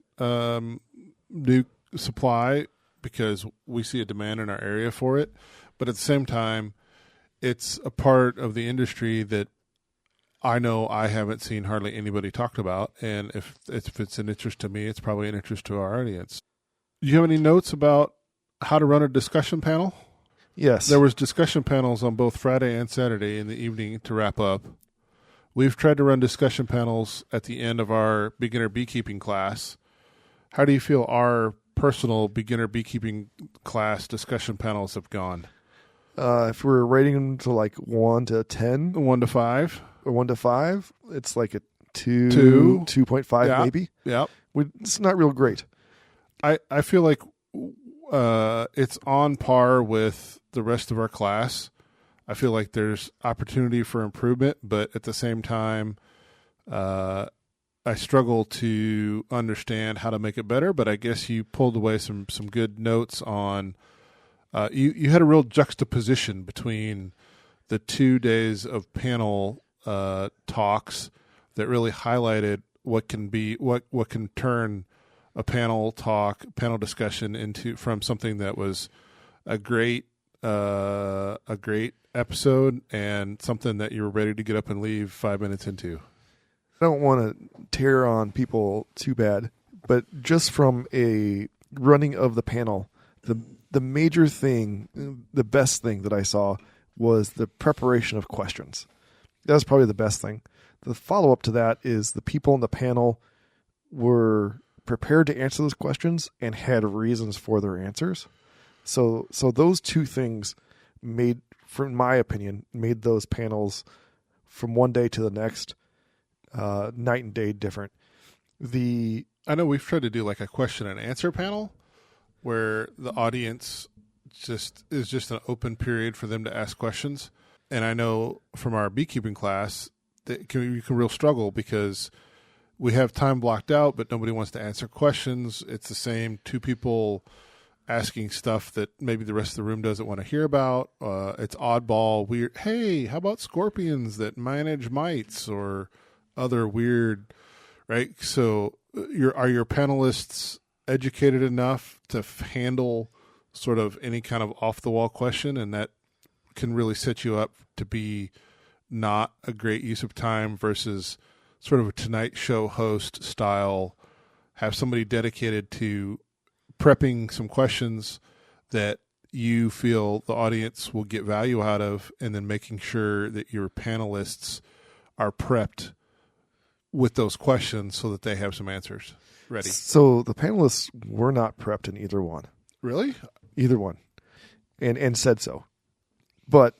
new supply, because we see a demand in our area for it. But at the same time, it's a part of the industry that I know I haven't seen hardly anybody talk about, and if it's an interest to me, it's probably an interest to our audience. Do you have any notes about how to run a discussion panel? Yes. There was discussion panels on both Friday and Saturday in the evening to wrap up. We've tried to run discussion panels at the end of our beginner beekeeping class. How do you feel our personal beginner beekeeping class discussion panels have gone? If we're rating them to like 1 to 10, 1 to 5. Or 1 to 5, it's like a to 2.5 Yeah. maybe. Yeah. It's not real great. I feel like it's on par with the rest of our class. I feel like there's opportunity for improvement, but at the same time, I struggle to understand how to make it better. But I guess you pulled away some good notes on. You had a real juxtaposition between the 2 days of panel talks that really highlighted what can turn a panel discussion into from something that was a great episode and something that you were ready to get up and leave 5 minutes into. I don't want to tear on people too bad, but just from a running of the panel, the major thing, the best thing that I saw was the preparation of questions. That was probably the best thing. The follow-up to that is the people in the panel were prepared to answer those questions and had reasons for their answers. So those two things made, from my opinion, made those panels from one day to the next night and day different. I know we've tried to do like a question and answer panel where the audience is just an open period for them to ask questions. And I know from our beekeeping class that you can real struggle because we have time blocked out, but nobody wants to answer questions. It's the same two people asking stuff that maybe the rest of the room doesn't want to hear about. It's oddball, weird. Hey, how about scorpions that manage mites or other weird, right? So are your panelists educated enough to handle sort of any kind of off-the-wall question, and that can really set you up to be not a great use of time versus sort of a Tonight Show host style, have somebody dedicated to prepping some questions that you feel the audience will get value out of, and then making sure that your panelists are prepped with those questions so that they have some answers ready. So the panelists were not prepped in either one. Really? Either one. And said so. But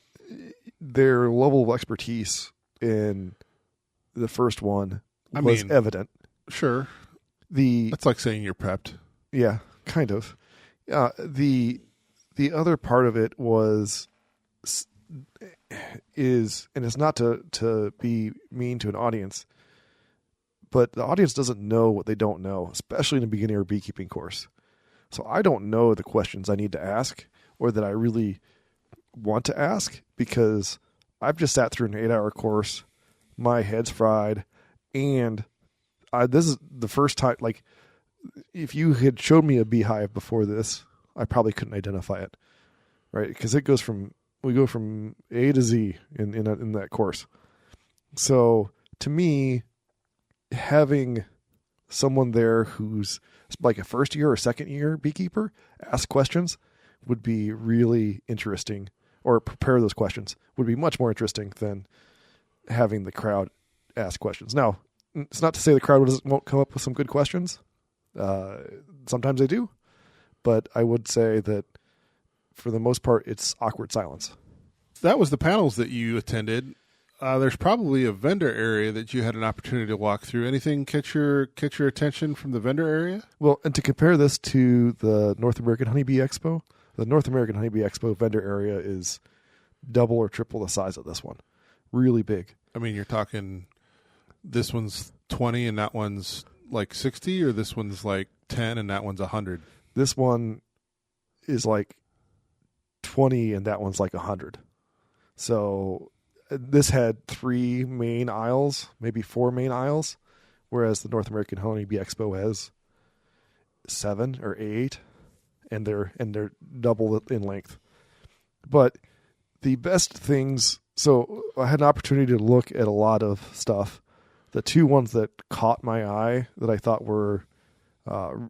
their level of expertise in the first one was evident. Sure. That's like saying you're prepped. Yeah, kind of. The other part of it is, and it's not to be mean to an audience, but the audience doesn't know what they don't know, especially in a beginner beekeeping course. So I don't know the questions I need to ask or that I really want to ask because I've just sat through an 8-hour course. My head's fried. And this is the first time, like, if you had showed me a beehive before this, I probably couldn't identify it, right? Because we go from A to Z in that course. So to me, having someone there who's like a first year or second year beekeeper ask questions would be really interesting, or prepare those questions would be much more interesting than having the crowd ask questions. Now, it's not to say the crowd won't come up with some good questions. Sometimes they do, but I would say that for the most part, it's awkward silence. That was the panels that you attended. There's probably a vendor area that you had an opportunity to walk through. Anything catch your attention from the vendor area? Well, and to compare this to the North American Honeybee Expo, the North American Honeybee Expo vendor area is double or triple the size of this one. Really big. I mean, you're talking this one's 20 and that one's like 60, or this one's like 10 and that one's 100? This one is like 20 and that one's like 100. So this had 3 main aisles, maybe 4 main aisles, whereas the North American Honeybee Expo has 7 or 8, and they're double in length. But the best things, so I had an opportunity to look at a lot of stuff. The 2 ones that caught my eye that I thought were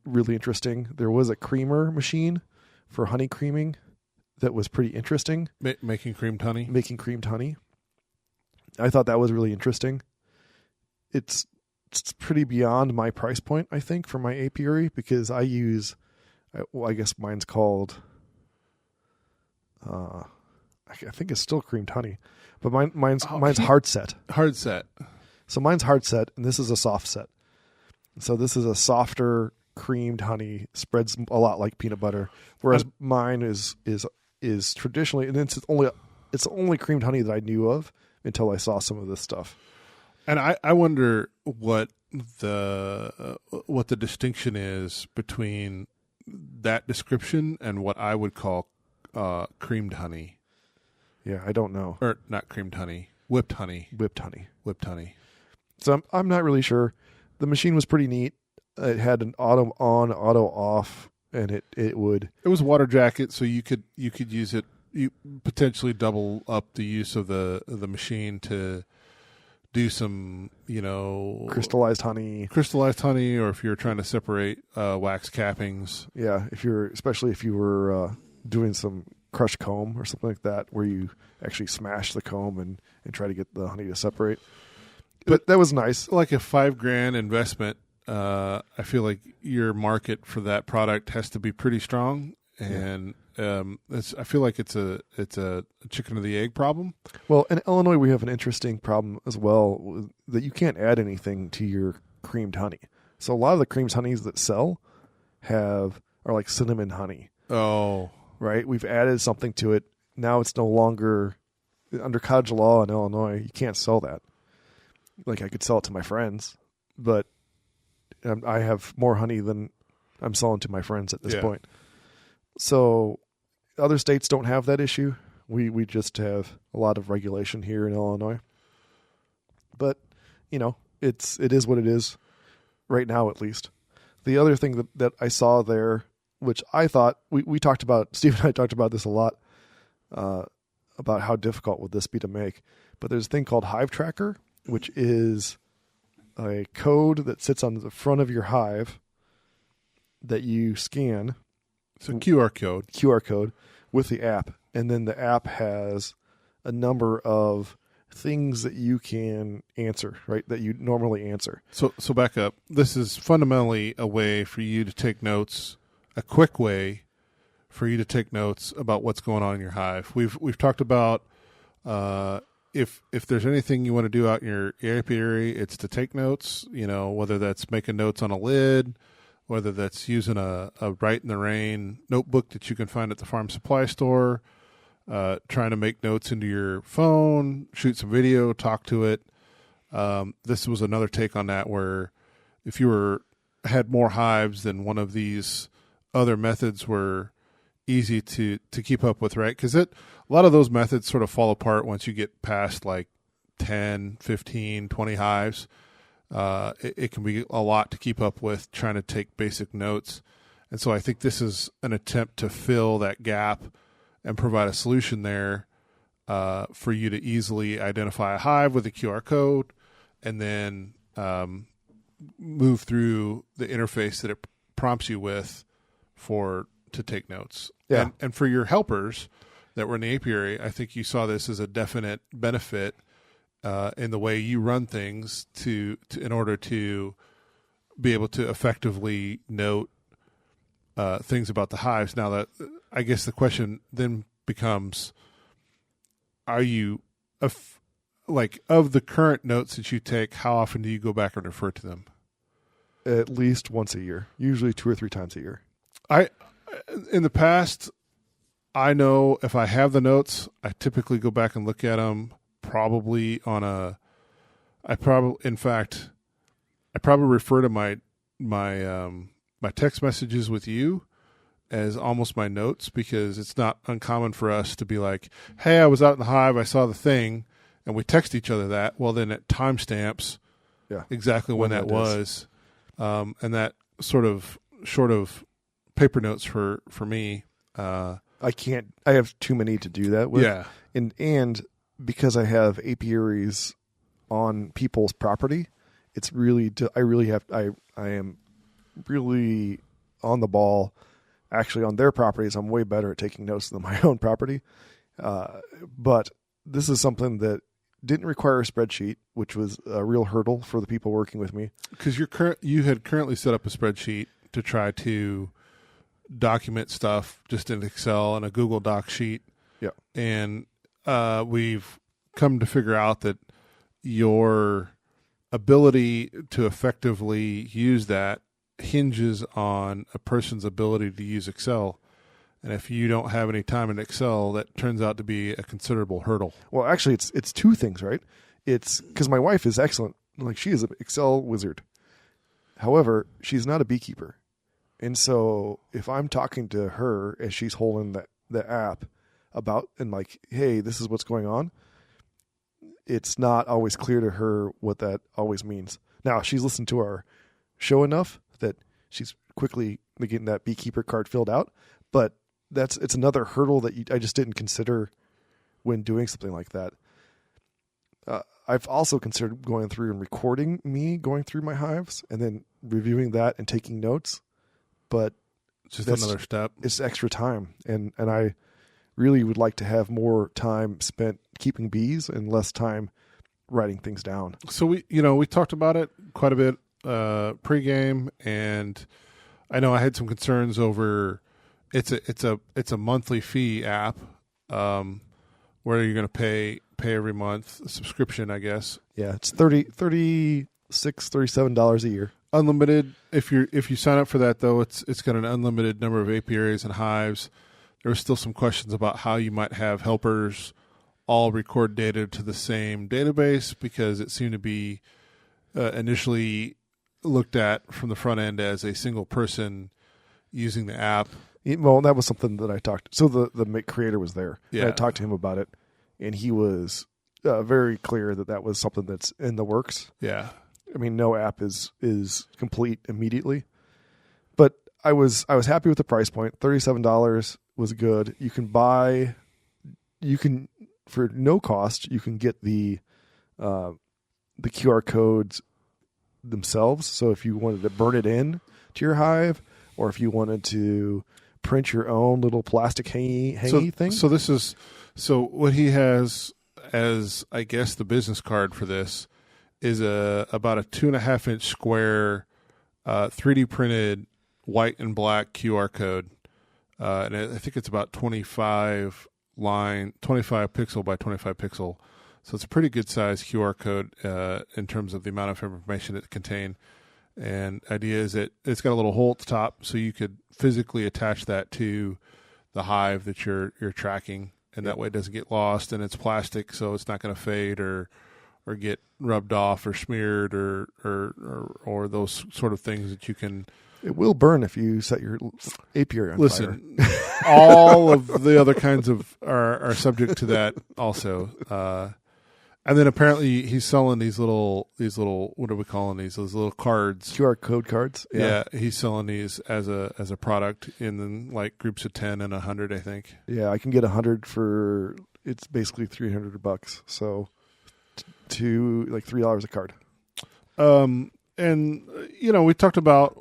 really interesting, there was a creamer machine for honey creaming that was pretty interesting. Making creamed honey? Making creamed honey. I thought that was really interesting. It's pretty beyond my price point, I think, for my apiary, because I use, I guess mine's called, I think it's still creamed honey, but mine's hard set. Hard set. So mine's hard set, and this is a soft set. So this is a softer creamed honey, spreads a lot like peanut butter, whereas mine is traditionally, and it's the only creamed honey that I knew of until I saw some of this stuff. And I wonder what the distinction is between that description and what I would call creamed honey. Yeah, I don't know. Or not creamed honey, whipped honey. Whipped honey. So I'm not really sure. The machine was pretty neat. It had an auto on, auto off, and it was water jacket, so you could use it. You potentially double up the use of the machine to do some, crystallized honey, or if you're trying to separate wax cappings. Yeah, especially if you were doing some crushed comb or something like that, where you actually smash the comb and try to get the honey to separate. But that was nice. Like a $5,000 investment, I feel like your market for that product has to be pretty strong, and I feel like it's a chicken or the egg problem. Well, in Illinois, we have an interesting problem as well, that you can't add anything to your creamed honey. So a lot of the creamed honeys that sell are like cinnamon honey. Oh, right. We've added something to it. Now it's no longer under cottage law in Illinois. You can't sell that. Like, I could sell it to my friends, but I have more honey than I'm selling to my friends at this point. So other states don't have that issue. We just have a lot of regulation here in Illinois. But, it is what it is right now, at least. The other thing that I saw there, which I thought we talked about, Steve and I talked about this a lot, about how difficult would this be to make. But there's a thing called Hive Tracker, which is a code that sits on the front of your hive that you scan. It's a QR code with the app. And then the app has a number of things that you can answer, right? That you normally answer. So back up. This is fundamentally a way for you to take notes, a quick way for you to take notes about what's going on in your hive. We've talked about if there's anything you want to do out in your apiary, it's to take notes, whether that's making notes on a lid, whether that's using a Write in the Rain notebook that you can find at the farm supply store, trying to make notes into your phone, shoot some video, talk to it. This was another take on that, where if you had more hives, then one of these other methods were easy to keep up with, right? Because a lot of those methods sort of fall apart once you get past like 10, 15, 20 hives. It can be a lot to keep up with trying to take basic notes. And so I think this is an attempt to fill that gap and provide a solution there for you to easily identify a hive with a QR code, and then move through the interface that it prompts you with to take notes. Yeah. And for your helpers that were in the apiary, I think you saw this as a definite benefit in the way you run things in order to be able to effectively note things about the hives. Now, that I guess the question then becomes, are you of the current notes that you take, how often do you go back and refer to them? At least once a year, usually 2 or 3 times a year. In the past, I know if I have the notes, I typically go back and look at them probably I probably refer to my text messages with you as almost my notes, because it's not uncommon for us to be like, hey, I was out in the hive, I saw the thing, and we text each other that. Well, then it timestamps exactly when that was. And that short of paper notes for me. I have too many to do that with. Yeah. And because I have apiaries on people's property, it's really, I am really on the ball. Actually, on their properties, I'm way better at taking notes than my own property. But this is something that didn't require a spreadsheet, which was a real hurdle for the people working with me. Because you had currently set up a spreadsheet to try to document stuff just in Excel and a Google Doc sheet. Yeah. And we've come to figure out that your ability to effectively use that hinges on a person's ability to use Excel. And if you don't have any time in Excel, that turns out to be a considerable hurdle. Well, actually, it's two things, right? It's because my wife is excellent. Like, she is an Excel wizard. However, she's not a beekeeper. And so if I'm talking to her as she's holding the app about, and like, hey, this is what's going on, it's not always clear to her what that always means. Now, she's listened to our show enough that she's quickly getting that beekeeper card filled out, but it's another hurdle that I just didn't consider when doing something like that. I've also considered going through and recording me going through my hives and then reviewing that and taking notes, but It's just another step. It's extra time, and I really would like to have more time spent keeping bees and less time writing things down. So we talked about it quite a bit pregame, and I know I had some concerns over it's a monthly fee app, where you're going to pay every month, a subscription, I guess. Yeah, it's $37 a year. Unlimited. If you sign up for that, though, it's got an unlimited number of apiaries and hives. There were still some questions about how you might have helpers all record data to the same database, because it seemed to be initially looked at from the front end as a single person using the app. Well, that was something that I talked. So the creator was there. Yeah. And I talked to him about it, and he was very clear that was something that's in the works. Yeah. I mean, no app is complete immediately, but I was happy with the price point. $37 was good. You can for no cost, you can get the QR codes themselves. So if you wanted to burn it in to your hive, or if you wanted to print your own little plastic hangy thing. So what he has as, I guess, the business card for this is about a 2.5-inch square 3D printed white and black QR code. And I think it's about 25 pixel by 25 pixel. So it's a pretty good size QR code in terms of the amount of information it contains. And the idea is that it's got a little hole at the top, so you could physically attach that to the hive that you're tracking, and that way it doesn't get lost. And it's plastic, so it's not going to fade or get rubbed off or smeared or those sort of things that you can. It will burn if you set your apiary on fire. All of the other kinds of are subject to that also. And then apparently he's selling these little what are we calling these? Those little cards. QR code cards. Yeah, he's selling these as a product in like groups of 10 and 100, I think. Yeah, I can get 100 for, it's basically $300. So to like $3 a card. And we talked about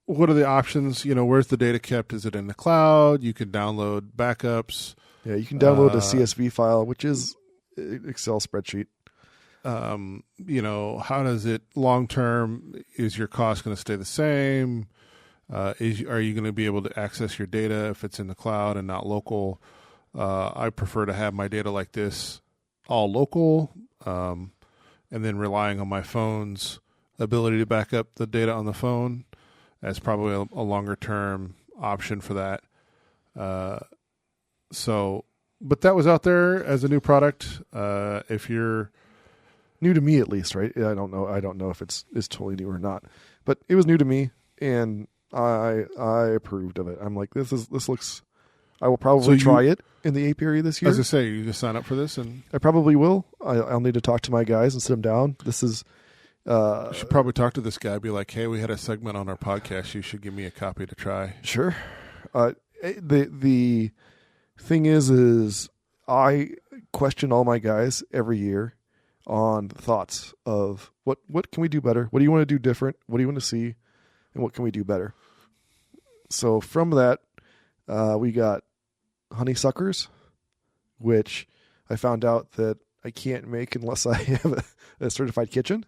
what are the options, where's the data kept? Is it in the cloud? You can download backups. Yeah, you can download a CSV file, which is Excel spreadsheet. How does it long term? Is your cost going to stay the same? Are you going to be able to access your data if it's in the cloud and not local? I prefer to have my data like this all local, and then relying on my phone's ability to back up the data on the phone as probably a longer term option for that. But that was out there as a new product. If you're new to me, at least, right? I don't know if it's totally new or not, but it was new to me, and I approved of it. I'm like, this looks. I will probably try it in the apiary this year. As I say, you just sign up for this, and I probably will. I'll need to talk to my guys and sit them down. This is. You should probably talk to this guy. Be like, hey, we had a segment on our podcast. You should give me a copy to try. Sure. The thing is I question all my guys every year on the thoughts of what can we do better? What do you want to do different? What do you want to see? And what can we do better? So from that, we got honeysuckers, which I found out that I can't make unless I have a certified kitchen,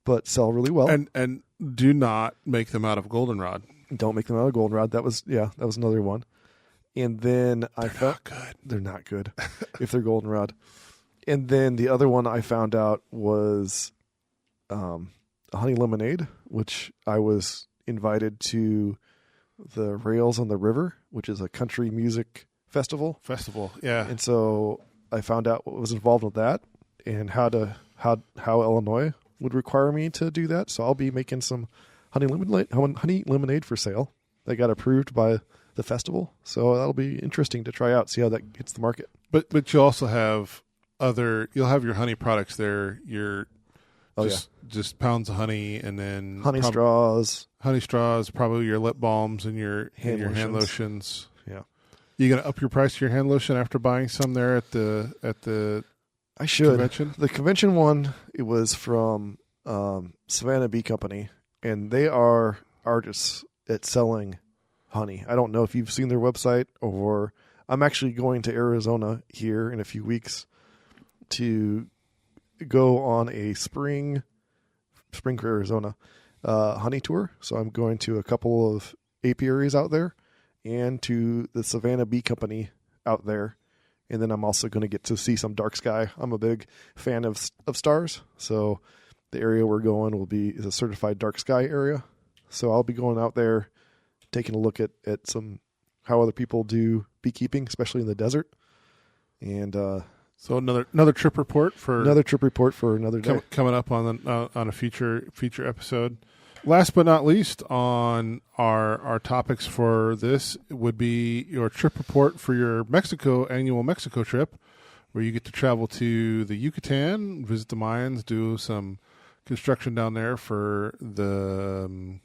but sell really well. And do not make them out of goldenrod. Don't make them out of goldenrod. That was another one. And then they're not good if they're goldenrod. And then the other one I found out was a honey lemonade, which I was invited to the Rails on the River, which is a country music festival. Yeah. And so I found out what was involved with that and how Illinois would require me to do that. So I'll be making some honey lemonade for sale. That got approved by the festival. So that'll be interesting to try out, see how that hits the market. But you also have you'll have your honey products there. Just pounds of honey, and then honey straws, probably your lip balms and your hand lotions. Yeah. You gonna up your price to your hand lotion after buying some there at the I should. Convention? The convention one, it was from Savannah Bee Company, and they are artists at selling honey. I don't know if you've seen their website, or I'm actually going to Arizona here in a few weeks to go on a spring for Arizona honey tour. So I'm going to a couple of apiaries out there and to the Savannah Bee Company out there. And then I'm also going to get to see some dark sky. I'm a big fan of stars. So the area we're going is a certified dark sky area. So I'll be going out there, taking a look at how other people do beekeeping, especially in the desert. And so another trip report for another day coming up on a future episode. Last but not least on our topics for this would be your trip report for your annual Mexico trip, where you get to travel to the Yucatan, visit the Mayans, do some construction down there for the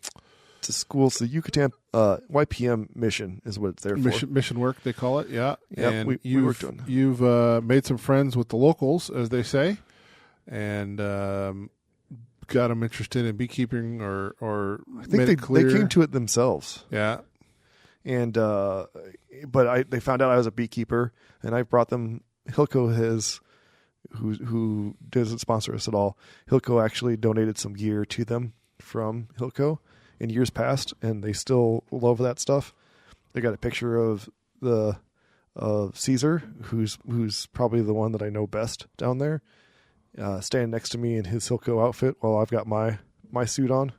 to schools. The Yucatan YPM mission is what it's there for. Mission work, they call it. Yeah, and we worked on. You've made some friends with the locals, as they say, and got them interested in beekeeping, or I think they came to it themselves. Yeah, and but they found out I was a beekeeper, and I brought them. Hilco who doesn't sponsor us at all. Hilco actually donated some gear to them from Hilco in years past, and they still love that stuff. They got a picture of Caesar, who's probably the one that I know best down there, standing next to me in his Hilco outfit while I've got my suit on.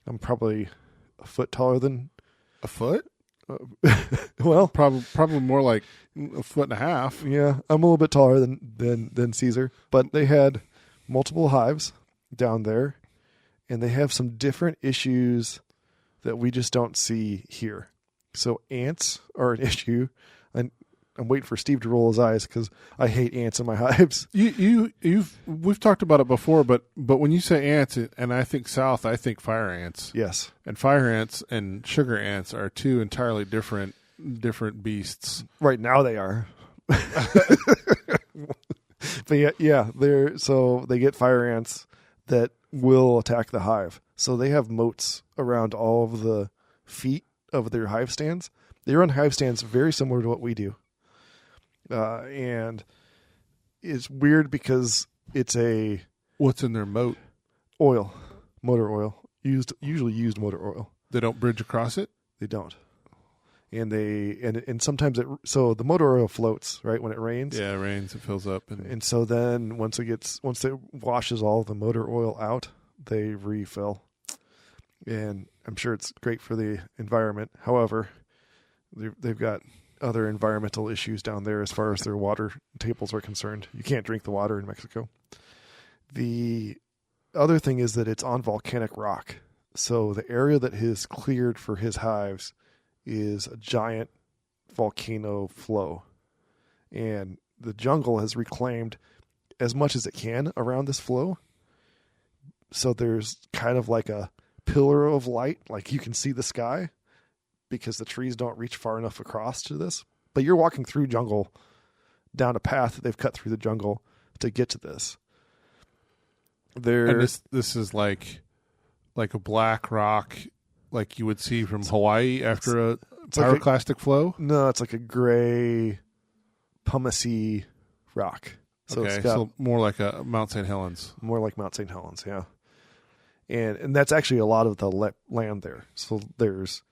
I'm probably a foot taller than a foot. Well, probably more like a foot and a half. Yeah, I'm a little bit taller than Caesar, but they had multiple hives down there, and they have some different issues that we just don't see here. So ants are an issue, and I'm waiting for Steve to roll his eyes because I hate ants in my hives. We've talked about it before, but when you say ants, and I think south, I think fire ants. Yes, and fire ants and sugar ants are two entirely different beasts. Right now they are. But yeah, they get fire ants that will attack the hive. So they have moats around all of the feet of their hive stands. They run hive stands very similar to what we do. And it's weird because it's what's in their moat? Motor oil, usually used motor oil. They don't bridge across it? They don't. And sometimes so the motor oil floats, right, when it rains. Yeah, it rains, it fills up, and so then once it washes all the motor oil out, they refill. And I'm sure it's great for the environment. However, they've got other environmental issues down there as far as their water tables are concerned. You can't drink the water in Mexico. The other thing is that it's on volcanic rock. So the area that is cleared for his hives is a giant volcano flow. And the jungle has reclaimed as much as it can around this flow. So there's kind of like a pillar of light, like you can see the sky, because the trees don't reach far enough across to this. But you're walking through jungle down a path that they've cut through the jungle to get to this. And this is like a black rock, like you would see from Hawaii after a pyroclastic flow? No, it's like a gray, pumicey rock. So so more like a Mount St. Helens. More like Mount St. Helens, yeah. And that's actually a lot of the land there. So there's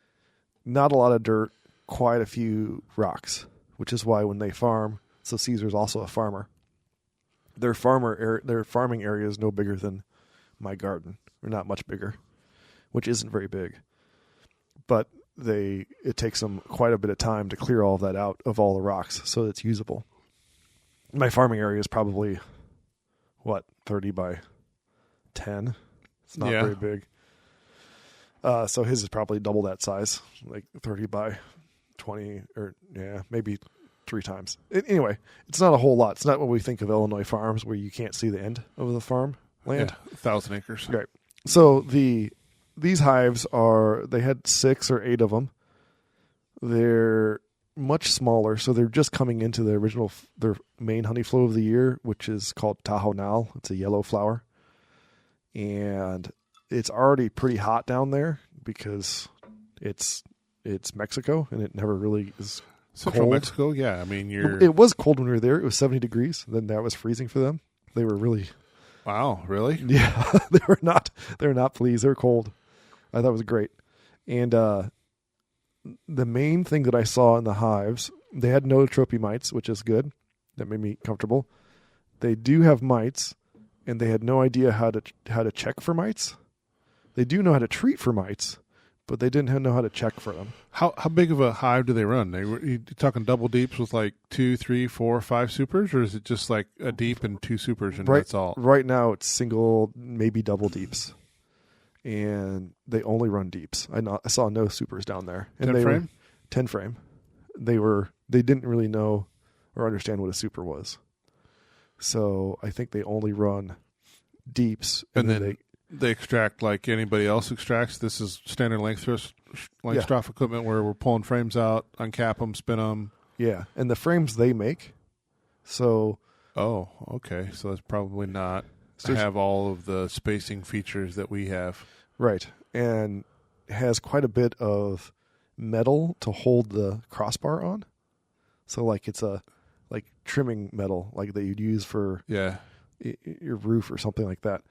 not a lot of dirt, quite a few rocks, which is why when they farm, so Caesar's also a farmer. Their farming area is no bigger than my garden, or not much bigger, which isn't very big. But it takes them quite a bit of time to clear all of that out of all the rocks so it's usable. My farming area is probably, 30 by 10? It's not very big. So his is probably double that size, like 30 by 20, or maybe 3 times. Anyway, it's not a whole lot. It's not what we think of Illinois farms where you can't see the end of the farm land. Yeah, 1,000 acres. Right. So these hives they had 6 or 8 of them. They're much smaller, so they're just coming into their main honey flow of the year, which is called Tahoe Nal. It's a yellow flower. And it's already pretty hot down there because it's Mexico, and it never really is Central cold. Mexico, yeah. I mean, It was cold when we were there. It was 70 degrees. Then that was freezing for them. They were really... Wow, really? Yeah, they were not pleased. They were cold. I thought it was great. And the main thing that I saw in the hives, they had no trophy mites, which is good. That made me comfortable. They do have mites, and they had no idea how to check for mites. They do know how to treat for mites, but they didn't know how to check for them. How big of a hive do they run? You talking double deeps with like 2, 3, 4, 5 supers, or is it just like a deep and 2 supers and that's all? Right now, it's single, maybe double deeps, and they only run deeps. I saw no supers down there. And 10 frame? 10 frame. They didn't really know or understand what a super was. So I think they only run deeps. And then they extract like anybody else extracts. This is standard length trough equipment where we're pulling frames out, uncap them, spin them. Yeah, and the frames they make. So. Oh, okay. So that's probably not have all of the spacing features that we have. Right, and has quite a bit of metal to hold the crossbar on. So like it's a trimming metal like that you'd use for your roof or something like that.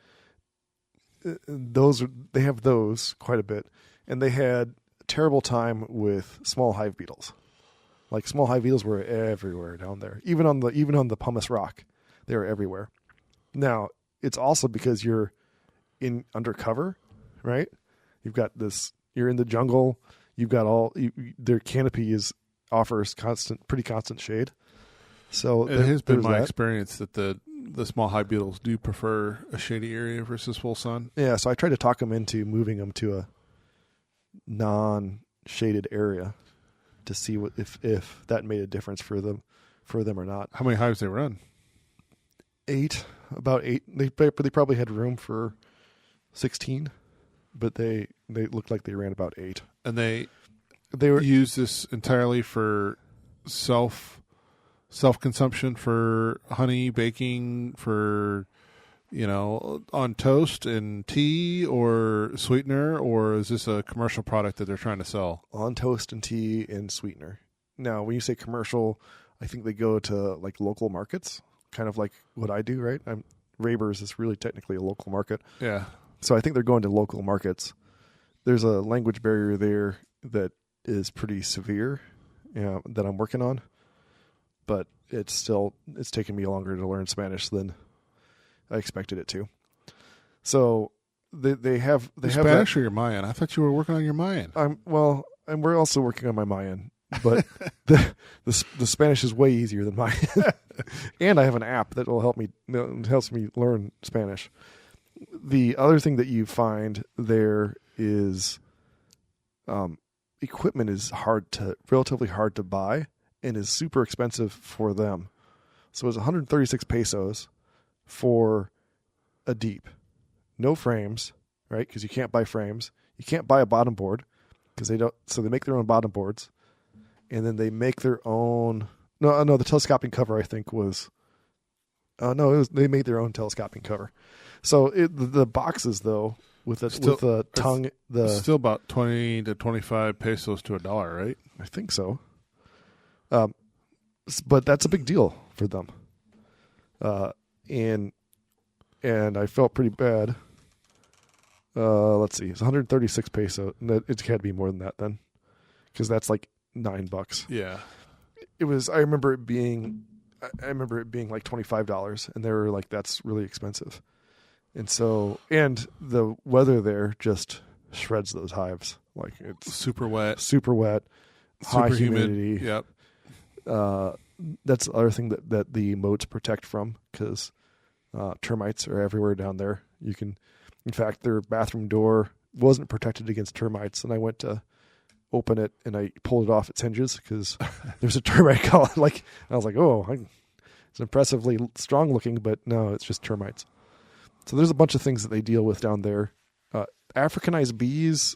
They have those quite a bit, and they had a terrible time with small hive beetles. Like small hive beetles were everywhere down there, even on the pumice rock, they were everywhere. Now it's also because you're undercover, right? You've got this. You're in the jungle. You've got their canopy offers pretty constant shade. So it has been my experience that the small hive beetles do prefer a shady area versus full sun. Yeah, so I tried to talk them into moving them to a non-shaded area to see if that made a difference for them or not. How many hives they run? 8, about 8. They probably had room for 16, but they looked like they ran about 8. And they use this entirely for self-consumption, for honey, baking, for, on toast and tea or sweetener, or is this a commercial product that they're trying to sell? On toast and tea and sweetener. Now, when you say commercial, I think they go to like local markets, kind of like what I do, right? Raber's is really technically a local market. Yeah. So I think they're going to local markets. There's a language barrier there that is pretty severe, that I'm working on. But it's taken me longer to learn Spanish than I expected it to. So they have Spanish or your Mayan? I thought you were working on your Mayan. And we're also working on my Mayan, but the Spanish is way easier than Mayan. And I have an app that will helps me learn Spanish. The other thing that you find there is equipment is relatively hard to buy. And is super expensive for them. So it's 136 pesos for a deep. No frames, right? Because you can't buy frames. You can't buy a bottom board because they don't. So they make their own bottom boards, and then they make their own. No, the telescoping cover I think was. They made their own telescoping cover. So the boxes though with the tongue, it's still about 20 to 25 pesos to $1, right? I think so. But that's a big deal for them. And I felt pretty bad. Let's see. It's 136 peso. It had to be more than that then. Because that's like $9. Yeah. It was, I remember it being like $25 and they were like, that's really expensive. And so, and the weather there just shreds those hives. Like it's Super wet, super wet, high super humidity. humid. Yep. That's the other thing that the moats protect from, because termites are everywhere down there. You can, in fact, their bathroom door wasn't protected against termites, and I went to open it and I pulled it off its hinges because there's a termite colony. Like I was like, oh, it's impressively strong looking, but no, it's just termites. So there's a bunch of things that they deal with down there. Africanized bees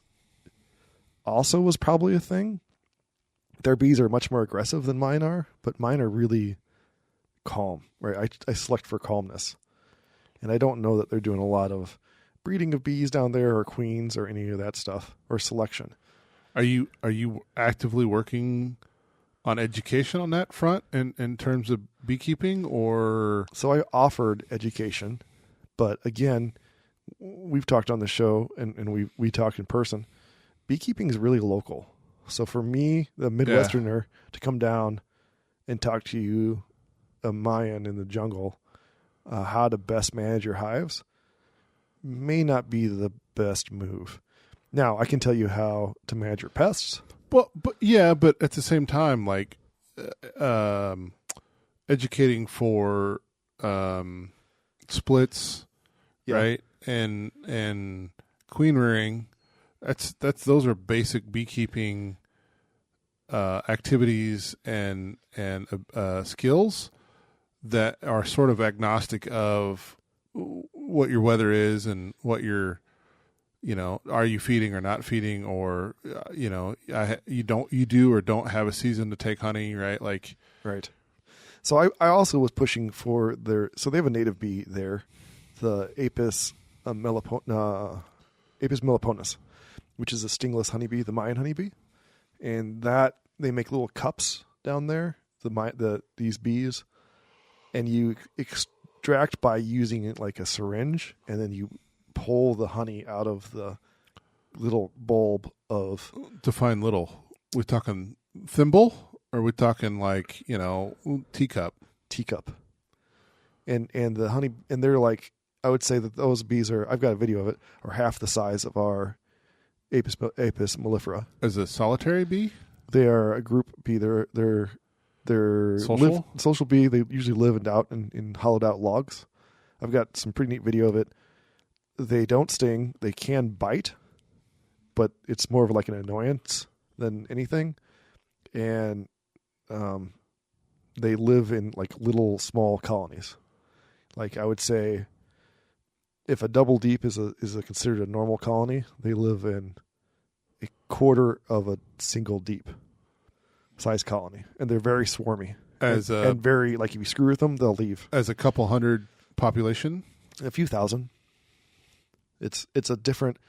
also was probably a thing. Their bees are much more aggressive than mine are, but mine are really calm. Right, I select for calmness, and I don't know that they're doing a lot of breeding of bees down there, or queens, or any of that stuff, or selection. Are you actively working on education on that front in terms of beekeeping, or? So I offered education, but again, we've talked on the show and we talked in person. Beekeeping is really local. So for me, the Midwesterner, to come down and talk to you, a Mayan in the jungle, how to best manage your hives may not be the best move. Now, I can tell you how to manage your pests. Well, but at the same time, like educating for splits, right, and queen rearing. Those are basic beekeeping activities and skills that are sort of agnostic of what your weather is and what your, are you feeding or not feeding, or you do or don't have a season to take honey, right? Like, right. So I also was pushing for so they have a native bee there, the Apis melliponus, which is a stingless honeybee, the Mayan honeybee, and that they make little cups down there, these bees, and you extract by using it like a syringe, and then you pull the honey out of the little bulb of. Define little. We talking thimble, or we talking like teacup? Teacup. And the honey, and they're like, I would say that those bees are. I've got a video of it. Are half the size of our Apis mellifera. As a solitary bee? They are a group bee. They're social bee. They usually live out in hollowed out logs. I've got some pretty neat video of it. They don't sting. They can bite, but it's more of like an annoyance than anything. And they live in like little small colonies. Like I would say, if a double deep is considered a normal colony, they live in a quarter of a single deep size colony, and they're very swarmy and very like if you screw with them, they'll leave. As a couple hundred population, a few thousand. It's a different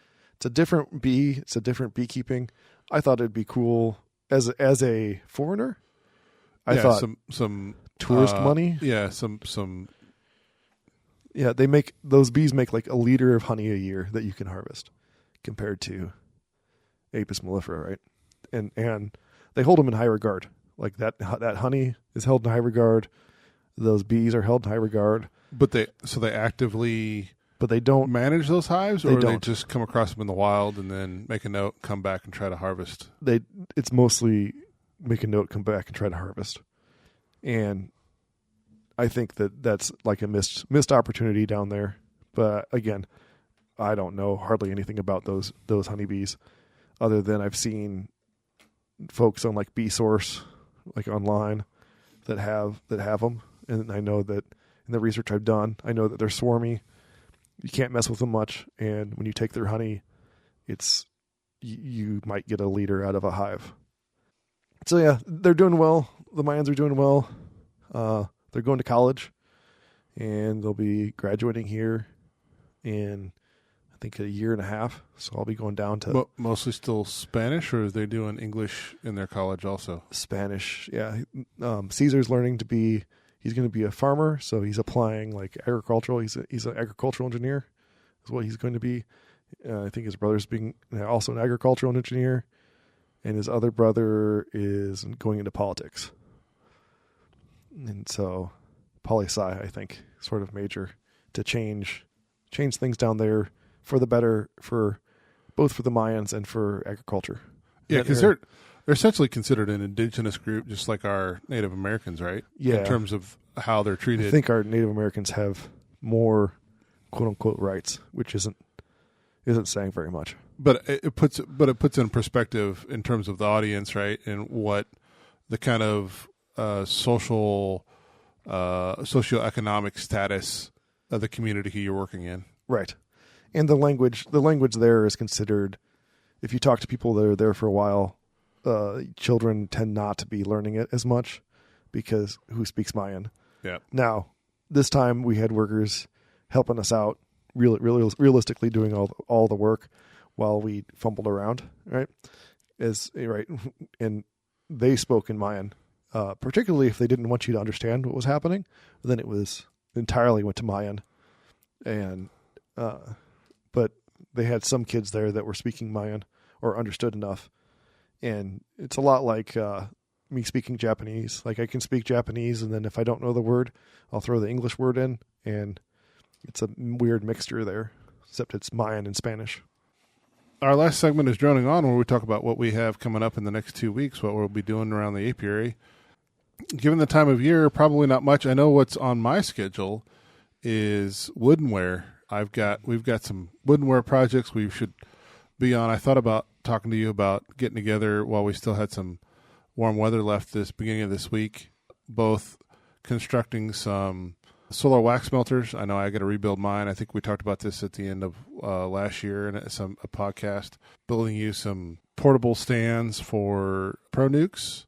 bee. It's a different beekeeping. I thought it'd be cool as a foreigner. I thought some tourist money. Yeah, some. Yeah, those bees make like a liter of honey a year that you can harvest, compared to Apis mellifera, right? And they hold them in high regard. Like that honey is held in high regard. Those bees are held in high regard. But they actively. But they don't manage those hives, or they just come across them in the wild and then make a note, come back and try to harvest. It's mostly make a note, come back and try to harvest. And I think that's like a missed opportunity down there. But again, I don't know hardly anything about those honeybees, other than I've seen folks on like Bee Source, like online, that have them, and I know that in the research I've done, I know that they're swarmy. You can't mess with them much, and when you take their honey, you might get a liter out of a hive. So yeah, they're doing well. The Mayans are doing well. They're going to college, and they'll be graduating here in, I think, a year and a half. So I'll be going down to mostly still Spanish, or are they doing English in their college also? Spanish, yeah. Caesar's learning to be. He's going to be a farmer, so he's applying like agricultural. He's an agricultural engineer, is what he's going to be. I think his brother's being also an agricultural engineer, and his other brother is going into politics. And so, poli-sci, I think, sort of major to change change things down there for the better, for both for the Mayans and for agriculture. Yeah, because they're essentially considered an indigenous group, just like our Native Americans, right? Yeah. In terms of how they're treated. I think our Native Americans have more quote unquote rights, which isn't saying very much. But it puts in perspective in terms of the audience, right? And what the kind of socioeconomic status of the community who you're working in. Right. And the language there is considered, if you talk to people that are there for a while, children tend not to be learning it as much because who speaks Mayan? Yeah. Now, this time we had workers helping us out, realistically doing all the work while we fumbled around, right? And they spoke in Mayan, particularly if they didn't want you to understand what was happening. Then it was entirely went to Mayan, and but they had some kids there that were speaking Mayan or understood enough, and it's a lot like me speaking Japanese. Like I can speak Japanese, and then if I don't know the word, I'll throw the English word in, and it's a weird mixture there, except it's Mayan and Spanish. Our last segment is Droning On, where we talk about what we have coming up in the next 2 weeks, what we'll be doing around the apiary. Given the time of year, probably not much. I know what's on my schedule is woodenware. We've got some woodenware projects we should be on. I thought about talking to you about getting together while we still had some warm weather left this beginning of this week, both constructing some solar wax melters. I know I got to rebuild mine. I think we talked about this at the end of last year in a podcast. Building you some portable stands for pro nukes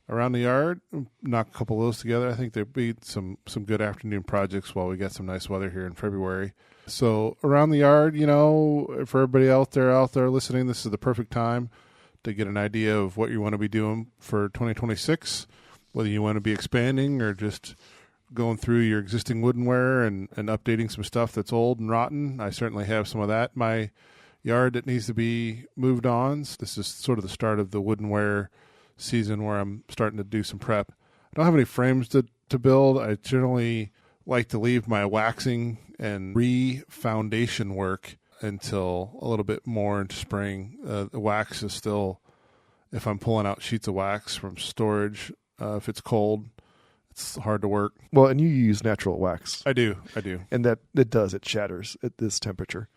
around the yard. Knock a couple of those together. I think there'd be some good afternoon projects while we get some nice weather here in February. So around the yard, for everybody out there listening, this is the perfect time to get an idea of what you want to be doing for 2026, whether you want to be expanding or just going through your existing woodenware and updating some stuff that's old and rotten. I certainly have some of that in my yard that needs to be moved on. So this is sort of the start of the woodenware season where I'm starting to do some prep. I don't have any frames to build. I generally like to leave my waxing and re-foundation work until a little bit more into spring. The wax is still, if I'm pulling out sheets of wax from storage, if it's cold, it's hard to work. Well, and you use natural wax. I do. And it shatters at this temperature.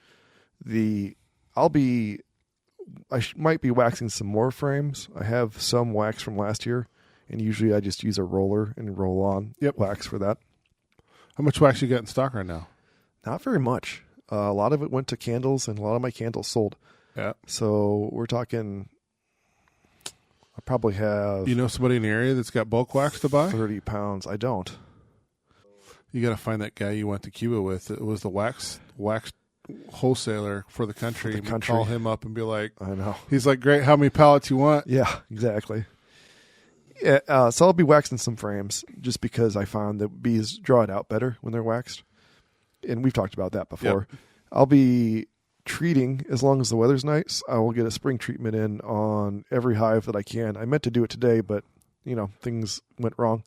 I might be waxing some more frames. I have some wax from last year, and usually I just use a roller and roll on wax for that. How much wax you got in stock right now? Not very much. A lot of it went to candles, and a lot of my candles sold. Yeah. So we're talking, I probably have... You know somebody in the area that's got bulk wax to buy? 30 pounds. I don't. You got to find that guy you went to Cuba with. It was the wax wholesaler for the country. Call him up and be like, I know. He's like, great, how many pallets you want? Yeah, exactly. Yeah, so I'll be waxing some frames just because I found that bees draw it out better when they're waxed. And we've talked about that before. Yep. I'll be treating, as long as the weather's nice, I will get a spring treatment in on every hive that I can. I meant to do it today, but, things went wrong.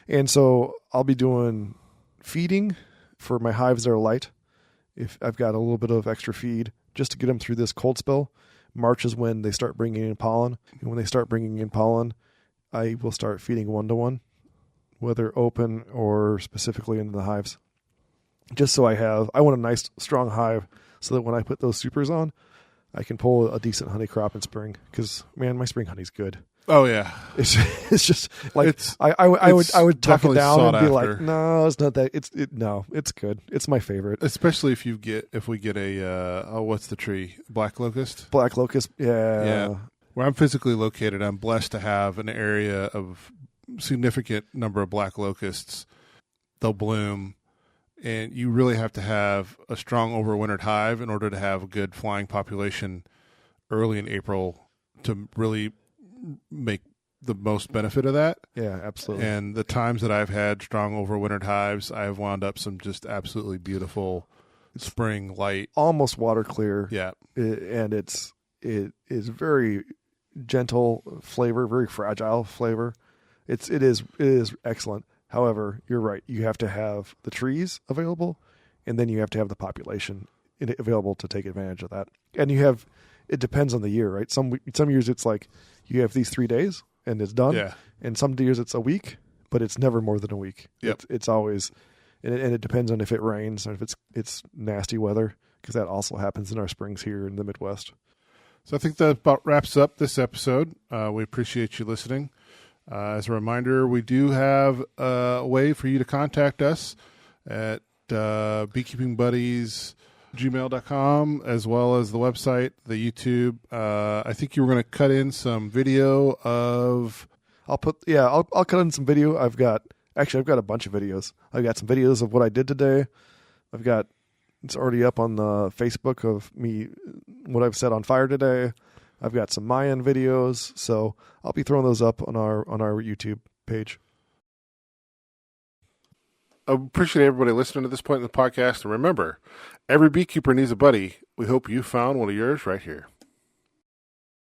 And so I'll be doing feeding for my hives that are light. If I've got a little bit of extra feed, just to get them through this cold spell. March is when they start bringing in pollen. And when they start bringing in pollen, I will start feeding 1-to-1, whether open or specifically into the hives. Just so I want a nice strong hive so that when I put those supers on, I can pull a decent honey crop in spring. Because, man, my spring honey's good. Oh, yeah. It's just like, I would tuck it down and be like, no, it's not that. It's good. It's my favorite. Especially if we get what's the tree? Black locust? Black locust, yeah. Where I'm physically located, I'm blessed to have an area of significant number of black locusts. They'll bloom, and you really have to have a strong overwintered hive in order to have a good flying population early in April to really make the most benefit of that. Yeah, absolutely. And the times that I've had strong overwintered hives, I've wound up some just absolutely beautiful spring light. Almost water clear. Yeah. And it is very gentle flavor, very fragile flavor. It is excellent. However, you're right. You have to have the trees available, and then you have to have the population available to take advantage of that. And it depends on the year, right? Some years it's like you have these 3 days and it's done. Yeah. And some years it's a week, but it's never more than a week. Yep. It's always, and it depends on if it rains or if it's nasty weather, because that also happens in our springs here in the Midwest. So I think that about wraps up this episode. We appreciate you listening. As a reminder, we do have a way for you to contact us at beekeepingbuddies@gmail.com, as well as the website, the YouTube. I think you were going to cut in some video of... I'll cut in some video. I've got a bunch of videos. I've got some videos of what I did today. It's already up on the Facebook of me, what I've set on fire today. I've got some Mayan videos, so I'll be throwing those up on our YouTube page. I appreciate everybody listening to this point in the podcast. And remember, every beekeeper needs a buddy. We hope you found one of yours right here.